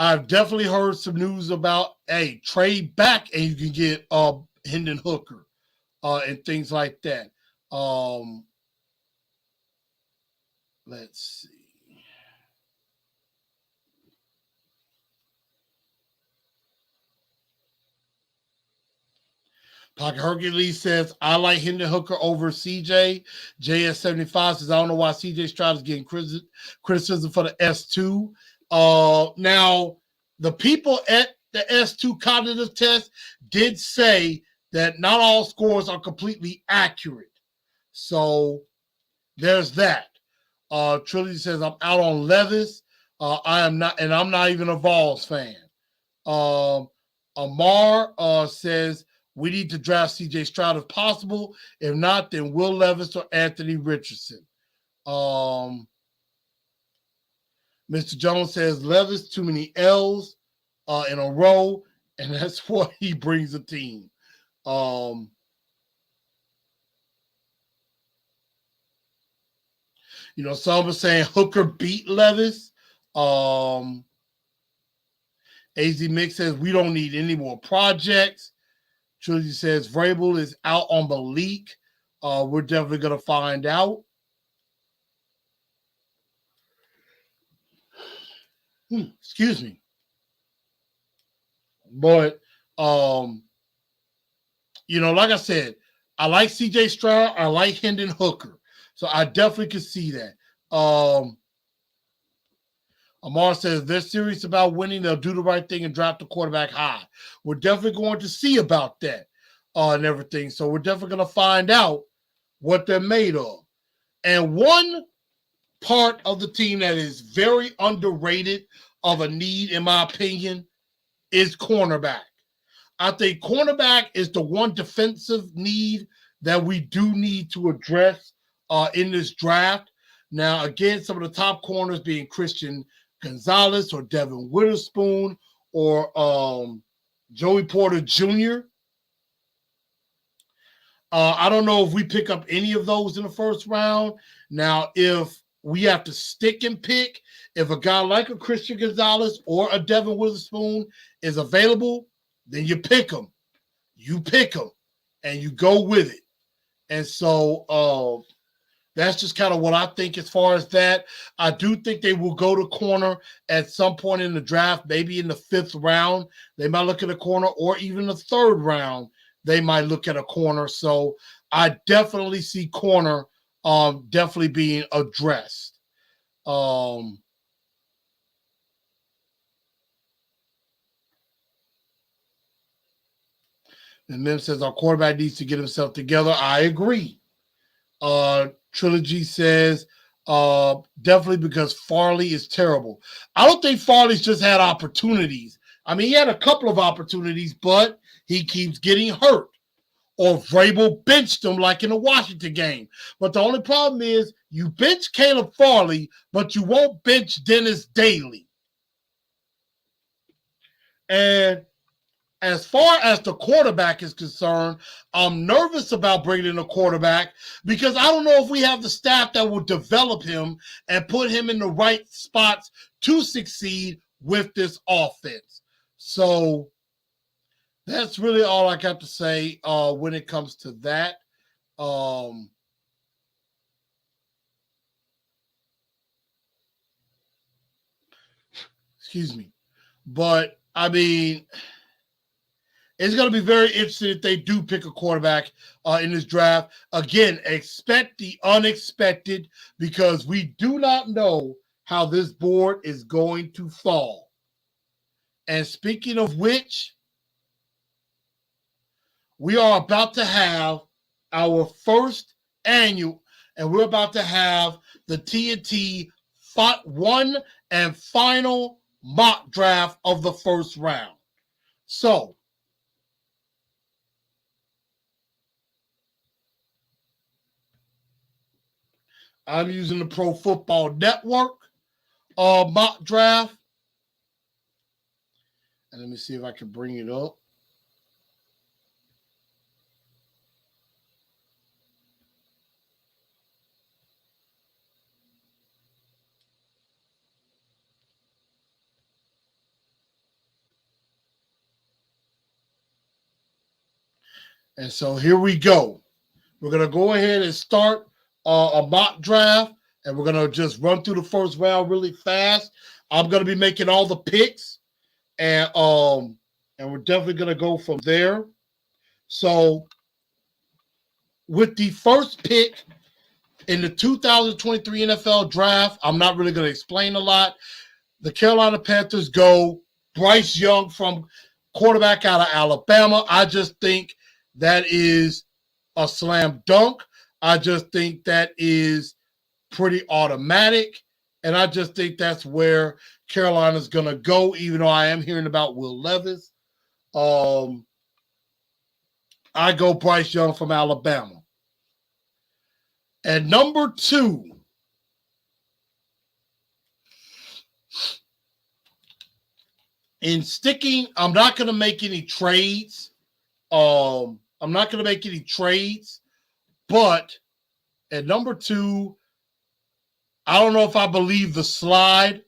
Speaker 2: I've definitely heard some news about, trade back and you can get Hendon Hooker and things like that. Let's see. Pocket Hercules says, I like Hendon Hooker over CJ. JS75 says, I don't know why CJ Stroud is getting criticism for the S2. Now, the people at the S2 cognitive test did say that not all scores are completely accurate. So there's that. Trilogy says, I'm out on Levis. I am not, and I'm not even a Vols fan. Amar says, we need to draft CJ Stroud if possible. If not, then Will Levis or Anthony Richardson. Mr. Jones says Levis, too many L's in a row, and that's what he brings a team. Some are saying Hooker beat Levis. AZ Mix says we don't need any more projects. Trilogy says Vrabel is out on Malik. We're definitely going to find out. Excuse me. But, like I said, I like CJ Stroud. I like Hendon Hooker. So I definitely could see that. Amar says, they're serious about winning. They'll do the right thing and drop the quarterback high. We're definitely going to see about that and everything. So we're definitely going to find out what they're made of. And one part of the team that is very underrated of a need, in my opinion, is cornerback. I think cornerback is the one defensive need that we do need to address in this draft. Now, again, some of the top corners being Christian Gonzalez or Devin Witherspoon or Joey Porter Jr. I don't know if we pick up any of those in the first round. Now, if we have to stick and pick, if a guy like a Christian Gonzalez or a Devin Witherspoon is available, then you pick them. You pick them and you go with it. And so that's just kind of what I think as far as that. I do think they will go to corner at some point in the draft, maybe in the 5th round. They might look at a corner, or even the 3rd round, they might look at a corner. So I definitely see corner definitely being addressed. And Mim says our quarterback needs to get himself together. I agree. Trilogy says definitely because Farley is terrible. I don't think Farley's just had opportunities. I mean, he had a couple of opportunities, but he keeps getting hurt. Or Vrabel benched him like in the Washington game. But the only problem is you bench Caleb Farley, but you won't bench Dennis Daly. And as far as the quarterback is concerned, I'm nervous about bringing in a quarterback because I don't know if we have the staff that will develop him and put him in the right spots to succeed with this offense. So that's really all I got to say when it comes to that. Excuse me. But I mean, it's going to be very interesting if they do pick a quarterback in this draft. Again, expect the unexpected because we do not know how this board is going to fall. And speaking of which, we are about to have our first annual, and we're about to have the TNT one and final mock draft of the first round. So, I'm using the Pro Football Network mock draft. And let me see if I can bring it up. And so here we go. We're going to go ahead and start a mock draft, and we're going to just run through the first round really fast. I'm going to be making all the picks, and we're definitely going to go from there. So with the first pick in the 2023 NFL draft, I'm not really going to explain a lot. The Carolina Panthers go Bryce Young from quarterback out of Alabama. I just think that is a slam dunk. I just think that is pretty automatic. And I just think that's where Carolina's going to go, even though I am hearing about Will Levis. I go Bryce Young from Alabama. At number 2, in sticking, I'm not going to make any trades. I'm not going to make any trades, but at number 2, I don't know if I believe the slide.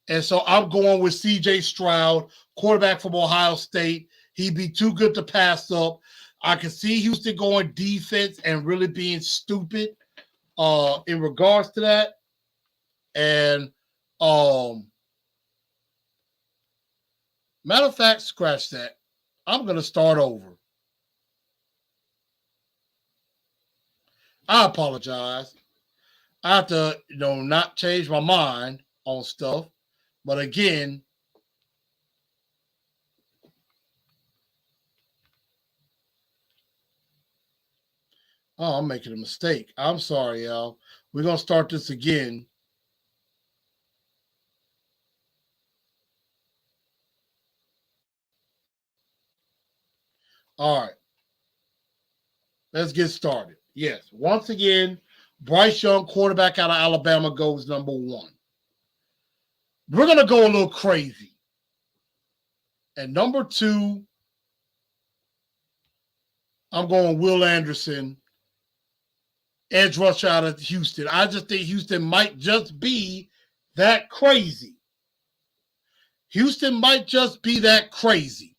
Speaker 2: And so I'm going with C.J. Stroud, quarterback from Ohio State. He'd be too good to pass up. I can see Houston going defense and really being stupid in regards to that. And matter of fact, scratch that. I'm going to start over. I apologize. I have to, not change my mind on stuff. But again, I'm making a mistake. I'm sorry, y'all. We're going to start this again. All right. Let's get started. Yes. Once again, Bryce Young, quarterback out of Alabama, goes number 1. We're going to go a little crazy. At number 2, I'm going Will Anderson, edge rusher out of Houston. I just think Houston might just be that crazy. Houston might just be that crazy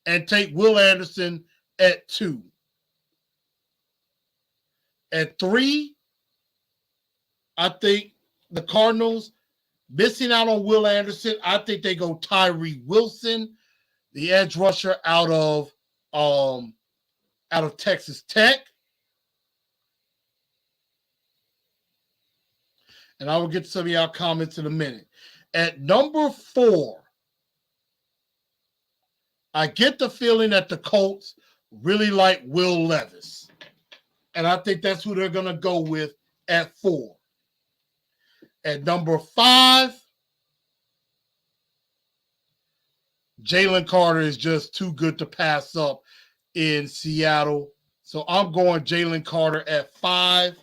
Speaker 2: and take Will Anderson at 2. At 3, I think the Cardinals, missing out on Will Anderson, I think they go Tyree Wilson, the edge rusher out of Texas Tech. And I will get to some of y'all comments in a minute. At number 4, I get the feeling that the Colts really like Will Levis. And I think that's who they're going to go with at 4. At number 5, Jalen Carter is just too good to pass up in Seattle. So I'm going Jalen Carter at 5.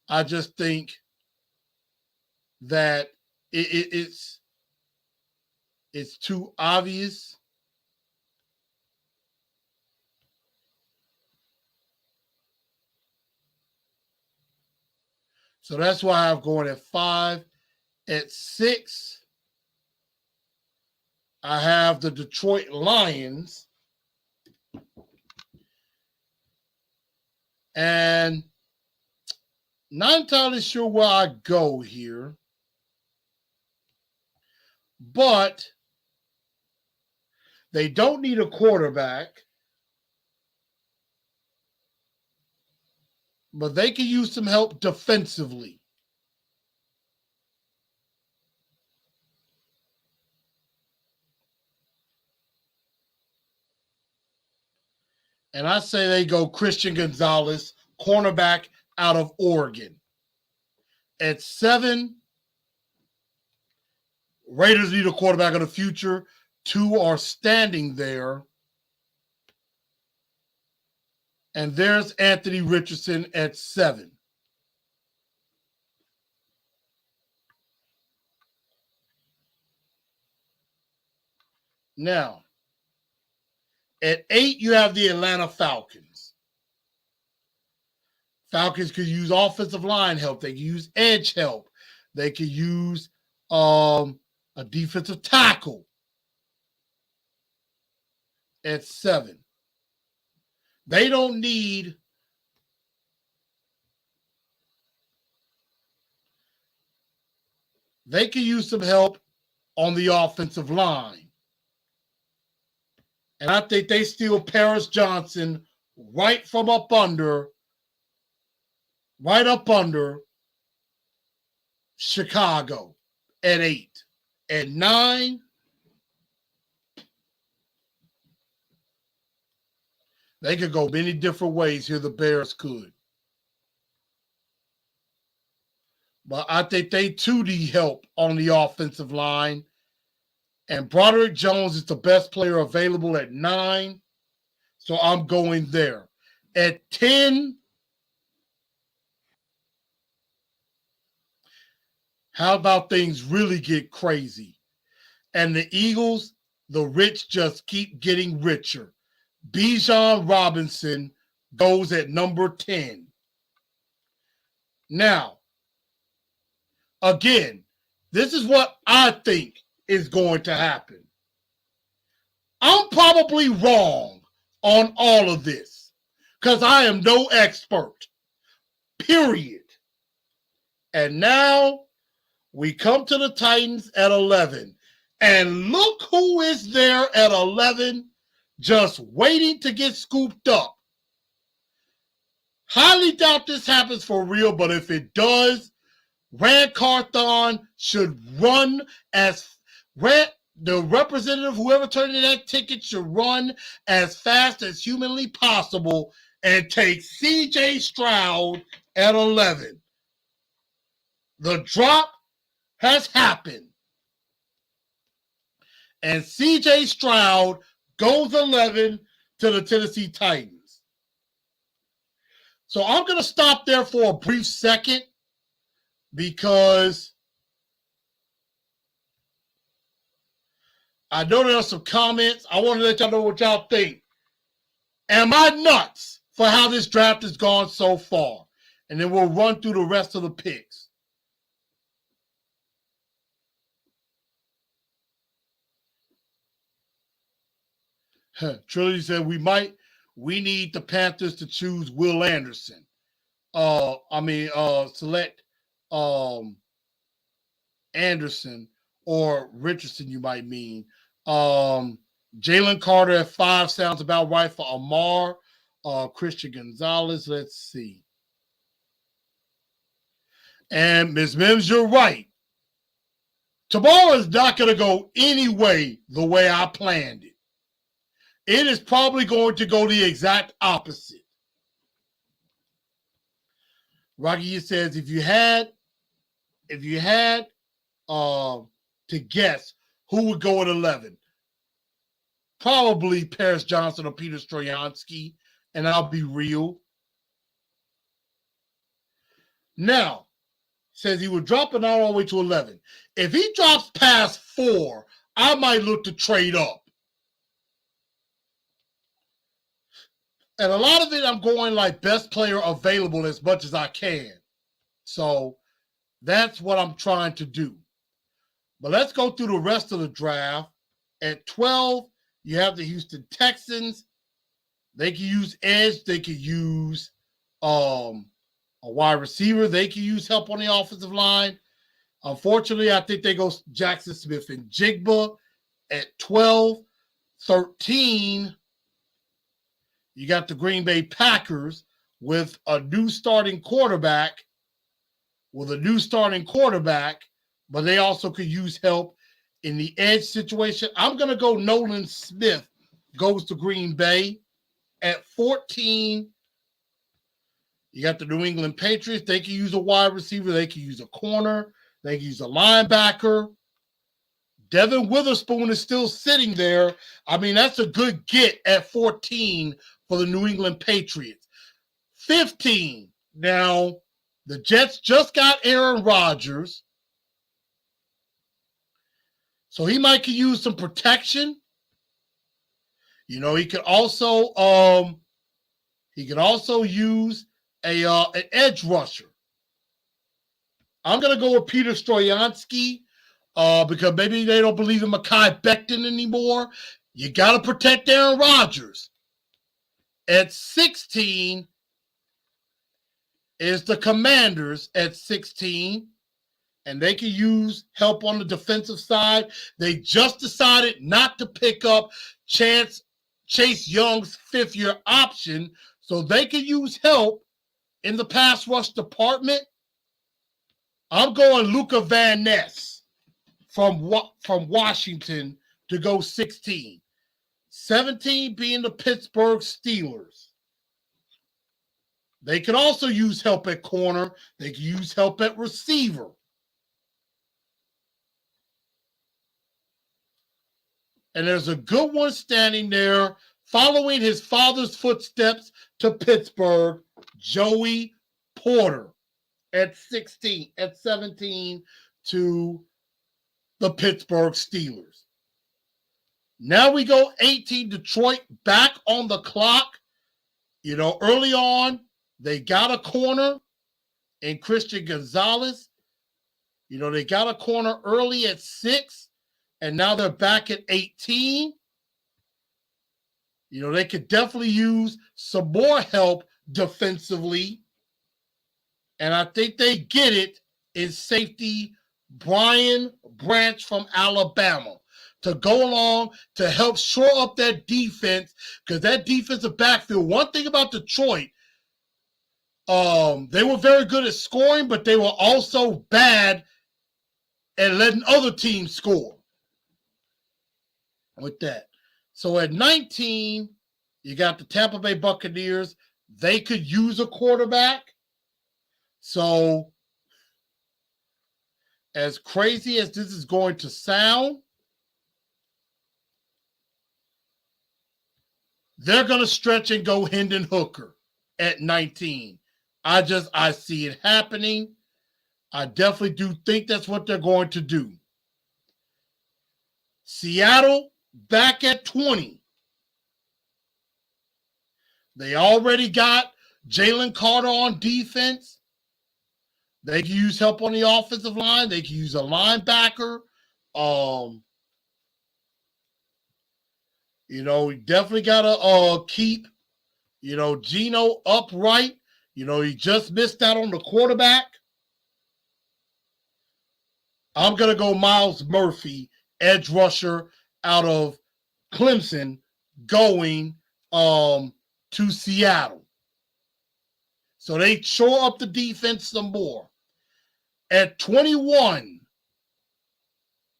Speaker 2: I just think that it's too obvious. So that's why I'm going at 5. At 6, I have the Detroit Lions. And not entirely sure where I go here. But they don't need a quarterback. But they can use some help defensively. And I say they go Christian Gonzalez, cornerback out of Oregon. At 7, Raiders need a quarterback of the future. 2 are standing there. And there's Anthony Richardson at 7. Now, at 8, you have the Atlanta Falcons. Falcons could use offensive line help. They can use edge help. They could use a defensive tackle at 7. They don't need they can use some help on the offensive line. And I think they steal Paris Johnson right up under Chicago at 8. At 9, they could go many different ways here, the Bears could. But I think they too need help on the offensive line. And Broderick Jones is the best player available at 9. So I'm going there. At 10, how about things really get crazy? And the Eagles, the rich just keep getting richer. Bijan Robinson goes at number 10. Now, again, this is what I think is going to happen. I'm probably wrong on all of this because I am no expert, period. And now we come to the Titans at 11. And look who is there at 11 just waiting to get scooped up. Highly doubt this happens for real, but if it does, Rand Carthon should run the representative, whoever turned in that ticket, should run as fast as humanly possible and take C.J. Stroud at 11. The drop has happened. And C.J. Stroud goes 11 to the Tennessee Titans. So I'm going to stop there for a brief second because I know there are some comments. I want to let y'all know what y'all think. Am I nuts for how this draft has gone so far? And then we'll run through the rest of the picks. Trilogy said we need the Panthers to choose Will Anderson. Select Anderson or Richardson, you might mean. Jalen Carter at 5 sounds about right for Amar. Christian Gonzalez, let's see. And Ms. Mims, you're right. Tomorrow is not going to go any way the way I planned it. It is probably going to go the exact opposite. Rocky says, if you had to guess who would go at 11, probably Paris Johnson or Peter Stroyansky, and I'll be real. Now, says he would drop it all the way to 11. If he drops past 4, I might look to trade up. And a lot of it, I'm going like best player available as much as I can. So that's what I'm trying to do. But let's go through the rest of the draft. At 12, you have the Houston Texans. They can use edge. They can use a wide receiver. They can use help on the offensive line. Unfortunately, I think they go Jackson Smith and Jigba at 12. 13, you got the Green Bay Packers with a new starting quarterback, but they also could use help in the edge situation. I'm going to go Nolan Smith goes to Green Bay. At 14, you got the New England Patriots. They can use a wide receiver. They can use a corner. They can use a linebacker. Devin Witherspoon is still sitting there. I mean, that's a good get at 14 for the New England Patriots. 15, now, the Jets just got Aaron Rodgers. So he might could use some protection. You know, he could also use an edge rusher. I'm going to go with Peter Stoyanski because maybe they don't believe in Mekhi Becton anymore. You got to protect Aaron Rodgers. At 16 is the Commanders at 16, and they can use help on the defensive side. They just decided not to pick up Chase Young's fifth-year option, so they can use help in the pass rush department. I'm going Luca Van Ness from Washington to go 16. 17 being the Pittsburgh Steelers. They can also use help at corner. They can use help at receiver. And there's a good one standing there following his father's footsteps to Pittsburgh, Joey Porter at 17 to the Pittsburgh Steelers. Now we go 18, Detroit back on the clock. You know, early on, they got a corner in Christian Gonzalez. You know, they got a corner early at 6, and now they're back at 18. You know, they could definitely use some more help defensively. And I think they get it in safety Brian Branch from Alabama to go along to help shore up that defense, because that defensive backfield, one thing about Detroit, they were very good at scoring, but they were also bad at letting other teams score with that. So at 19, you got the Tampa Bay Buccaneers. They could use a quarterback. So as crazy as this is going to sound, they're going to stretch and go Hendon Hooker at 19. I see it happening. I definitely do think that's what they're going to do. Seattle back at 20. They already got Jalen Carter on defense. They can use help on the offensive line. They can use a linebacker. You know, we definitely got to keep, you know, Geno upright. You know, he just missed out on the quarterback. I'm going to go Miles Murphy, edge rusher out of Clemson, going to Seattle. So they shore up the defense some more. At 21,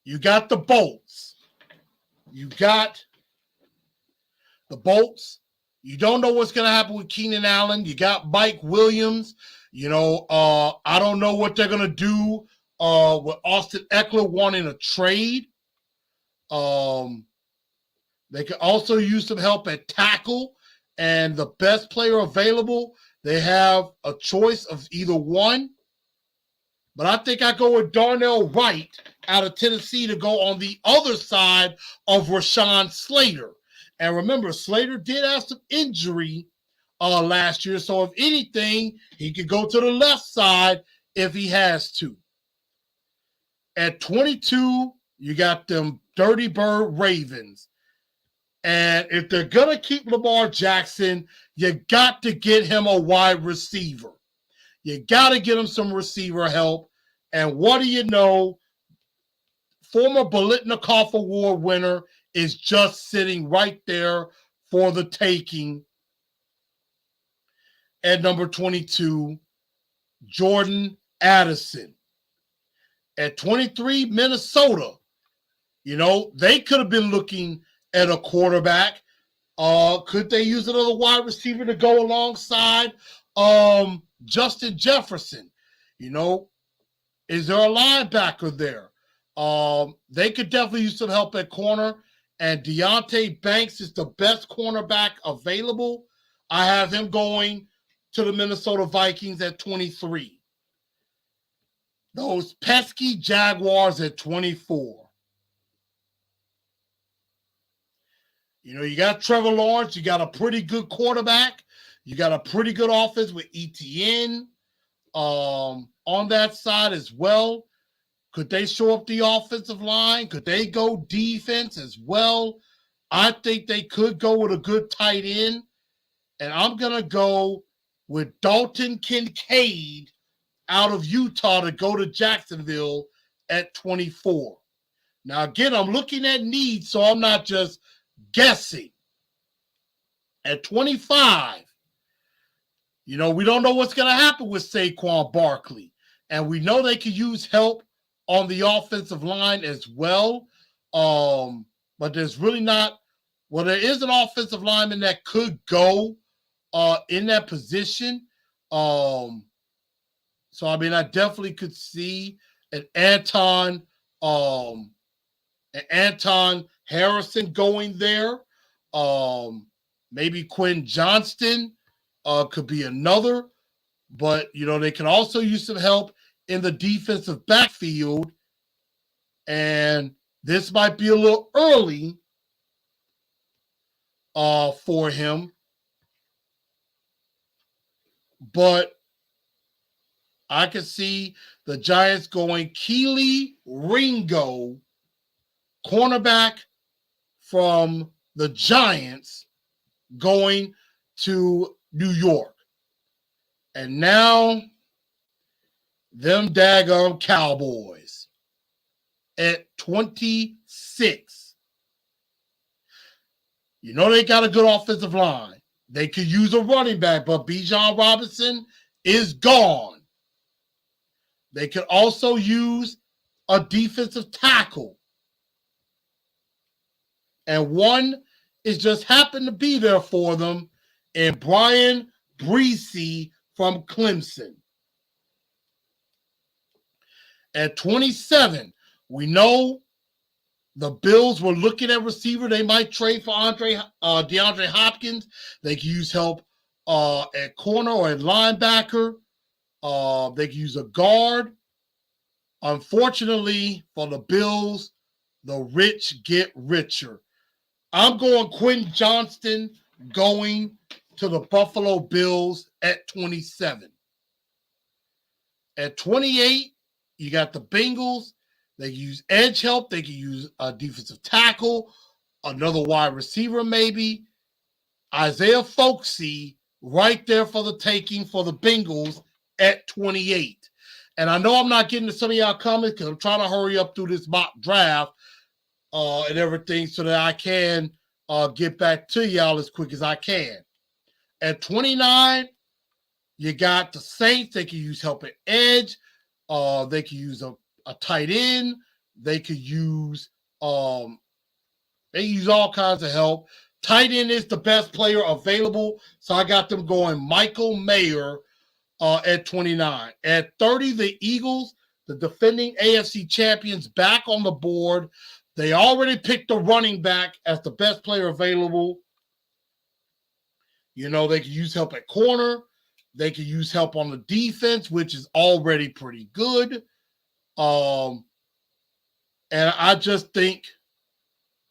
Speaker 2: you got the Bolts. You got the Bolts. You don't know what's going to happen with Keenan Allen. You got Mike Williams. You know, I don't know what they're going to do with Austin Eckler wanting a trade. They could also use some help at tackle. And the best player available, they have a choice of either one. But I think I go with Darnell Wright out of Tennessee to go on the other side of Rashawn Slater. And remember, Slater did have some injury last year. So if anything, he could go to the left side if he has to. At 22, You got them Dirty Bird Ravens. And if they're going to keep Lamar Jackson, you got to get him a wide receiver. You got to get him some receiver help. And what do you know? Former Biletnikoff Award winner is just sitting right there for the taking. At number 22, Jordan Addison. At 23, Minnesota. You know, they could have been looking at a quarterback. Could they use another wide receiver to go alongside Justin Jefferson? You know, is there a linebacker there? They could definitely use some help at corner. And Deonte Banks is the best cornerback available. I have him going to the Minnesota Vikings at 23. Those pesky Jaguars at 24. You know, you got Trevor Lawrence. You got a pretty good quarterback. You got a pretty good offense with ETN on that side as well. Could they show up the offensive line? Could they go defense as well? I think they could go with a good tight end. And I'm going to go with Dalton Kincaid out of Utah to go to Jacksonville at 24. Now, again, I'm looking at needs, so I'm not just guessing. At 25, you know, we don't know what's going to happen with Saquon Barkley. And we know they could use help on the offensive line as well. But there's really not, well, there is an offensive lineman that could go in that position. So, I mean, I definitely could see an Anton Harrison going there. Maybe Quinn Johnston could be another. But, you know, they can also use some help in the defensive backfield. And this might be a little early for him. But I can see the Giants going Keely Ringo, cornerback from the Giants, going to New York. And now, them daggone Cowboys at 26. You know they got a good offensive line. They could use a running back, but Bijan Robinson is gone. They could also use a defensive tackle. And one is just happened to be there for them, and Brian Breesy from Clemson. At 27, we know the Bills were looking at receiver. They might trade for DeAndre Hopkins. They could use help at corner or at linebacker. They could use a guard. Unfortunately for the Bills, the rich get richer. I'm going Quinn Johnston going to the Buffalo Bills at 27. At 28, you got the Bengals. They can use edge help. They can use a defensive tackle, another wide receiver maybe. Isaiah Folksy right there for the taking for the Bengals at 28. And I know I'm not getting to some of y'all comments because I'm trying to hurry up through this mock draft and everything so that I can get back to y'all as quick as I can. At 29, you got the Saints. They can use help at edge. They can use a tight end. They could use all kinds of help. Tight end is the best player available, so I got them going Michael Mayer at 29. At 30, the Eagles, the defending AFC champions, back on the board. They already picked the running back as the best player available. You know, they could use help at corner. They could use help on the defense, which is already pretty good. And I just think,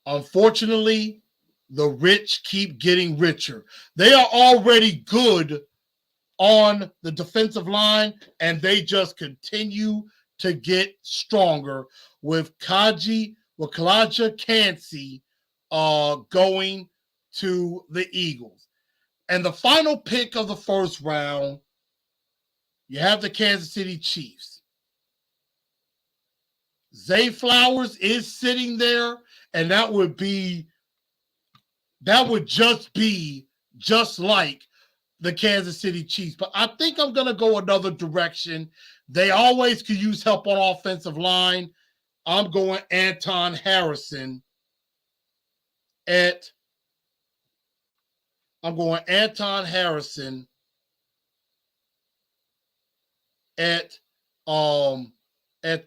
Speaker 2: unfortunately, the rich keep getting richer. They are already good on the defensive line, and they just continue to get stronger with Kalijah Kancey going to the Eagles. And the final pick of the first round, you have the Kansas City Chiefs. Zay Flowers is sitting there, and that would just be just like the Kansas City Chiefs. But I think I'm going to go another direction. They always could use help on offensive line. I'm going Anton Harrison at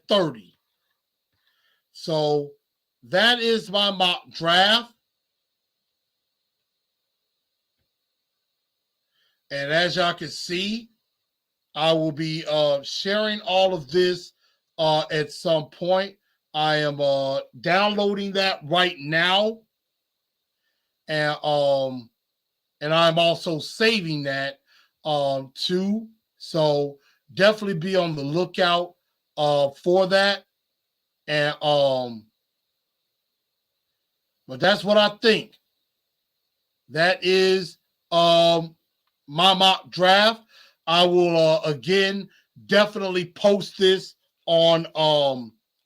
Speaker 2: 30. So that is my mock draft. And as y'all can see, I will be sharing all of this at some point. I am downloading that right now. And I'm also saving that too. So definitely be on the lookout for that. And but that's what I think. That is my mock draft. I will again definitely post this on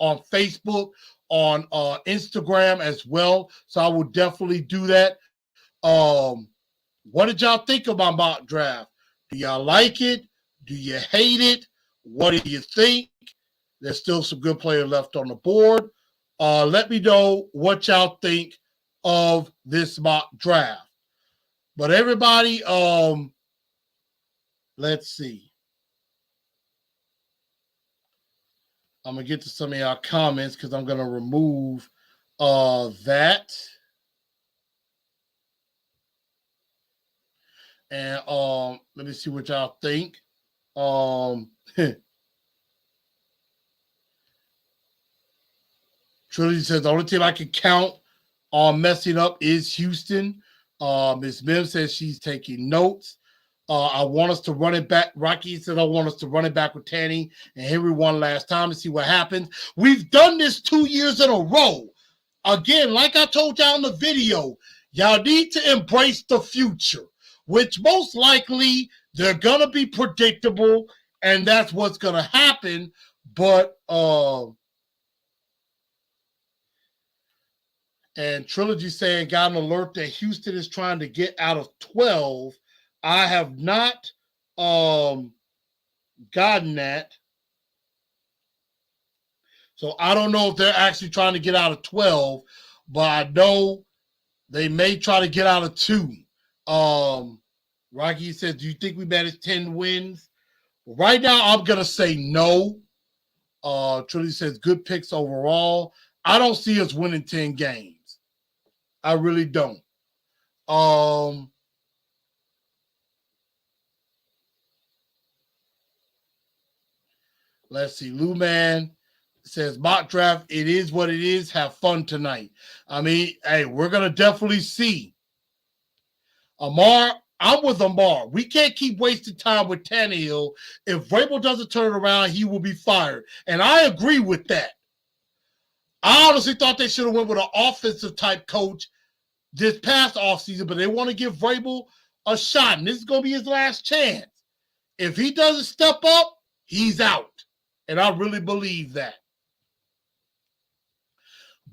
Speaker 2: Facebook, on Instagram as well. So I will definitely do that. What did y'all think of my mock draft? Do y'all like it? Do you hate it? What do you think? There's still some good players left on the board. Let me know what y'all think of this mock draft. But everybody, let's see. I'm going to get to some of y'all comments because I'm going to remove that. And let me see what y'all think. Trilogy says the only team I can count on messing up is Houston. Ms. Mims says she's taking notes. I want us to run it back. Rocky says I want us to run it back with Tanny and Henry one last time to see what happens. We've done this 2 years in a row. Again, like I told y'all in the video, y'all need to embrace the future, which most likely they're going to be predictable, and that's what's going to happen. But, and Trilogy saying, got an alert that Houston is trying to get out of 12. I have not gotten that. So I don't know if they're actually trying to get out of 12, but I know they may try to get out of 2. Rocky says, do you think we managed 10 wins? Right now, I'm going to say no. Trilogy says, good picks overall. I don't see us winning 10 games. I really don't. Let's see. Lou Man says, mock draft, it is what it is. Have fun tonight. I mean, hey, we're going to definitely see. Amar, I'm with Amar. We can't keep wasting time with Tannehill. If Vrabel doesn't turn it around, he will be fired. And I agree with that. I honestly thought they should have went with an offensive type coach this past offseason, but they want to give Vrabel a shot, and this is going to be his last chance. If he doesn't step up, he's out. And I really believe that.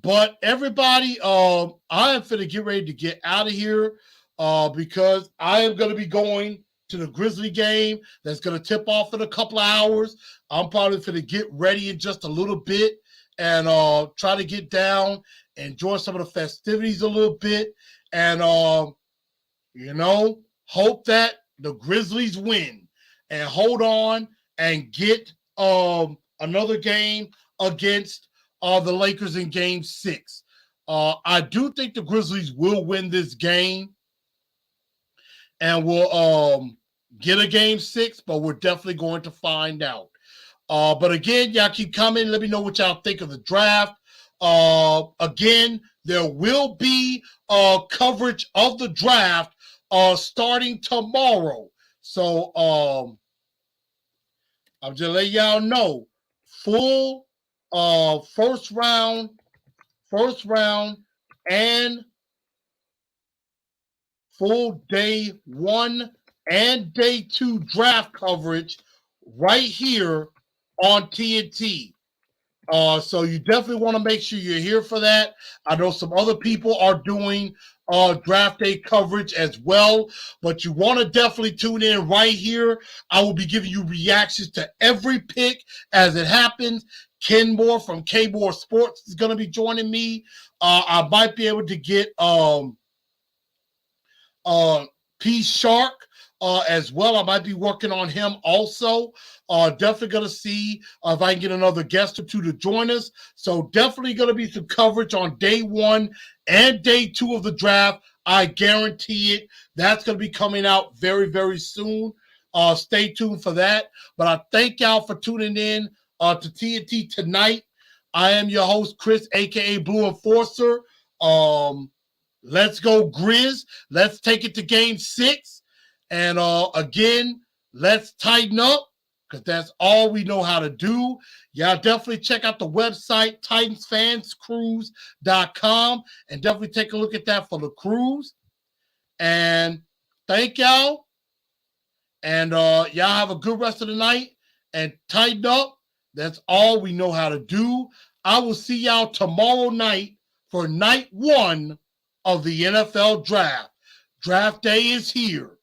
Speaker 2: But everybody, I am finna get ready to get out of here because I am going to be going to the Grizzly game that's going to tip off in a couple of hours. I'm probably finna get ready in just a little bit and try to get down, enjoy some of the festivities a little bit, and, hope that the Grizzlies win and hold on and get another game against the Lakers in Game 6. I do think the Grizzlies will win this game and will get a Game 6, but we're definitely going to find out. But again, y'all keep coming. Let me know what y'all think of the draft. Again, there will be coverage of the draft starting tomorrow. So I'm just letting y'all know full first round, and full day 1 and day 2 draft coverage right here on TNT. So you definitely want to make sure you're here for that. I know some other people are doing draft day coverage as well, but you want to definitely tune in right here. I will be giving you reactions to every pick as it happens. Ken Moore from K Moore Sports is going to be joining me. I might be able to get P. Shark as well. I might be working on him also. Definitely going to see if I can get another guest or two to join us. So definitely going to be some coverage on day 1 and day 2 of the draft. I guarantee it. That's going to be coming out very, very soon. Stay tuned for that. But I thank y'all for tuning in to TNT tonight. I am your host, Chris, a.k.a. Blue Enforcer. Let's go Grizz. Let's take it to game 6. And again, let's tighten up because that's all we know how to do. Y'all definitely check out the website, TitansFansCruise.com, and definitely take a look at that for the cruise. And thank y'all. And y'all have a good rest of the night and tighten up. That's all we know how to do. I will see y'all tomorrow night for night 1 of the NFL draft. Draft day is here.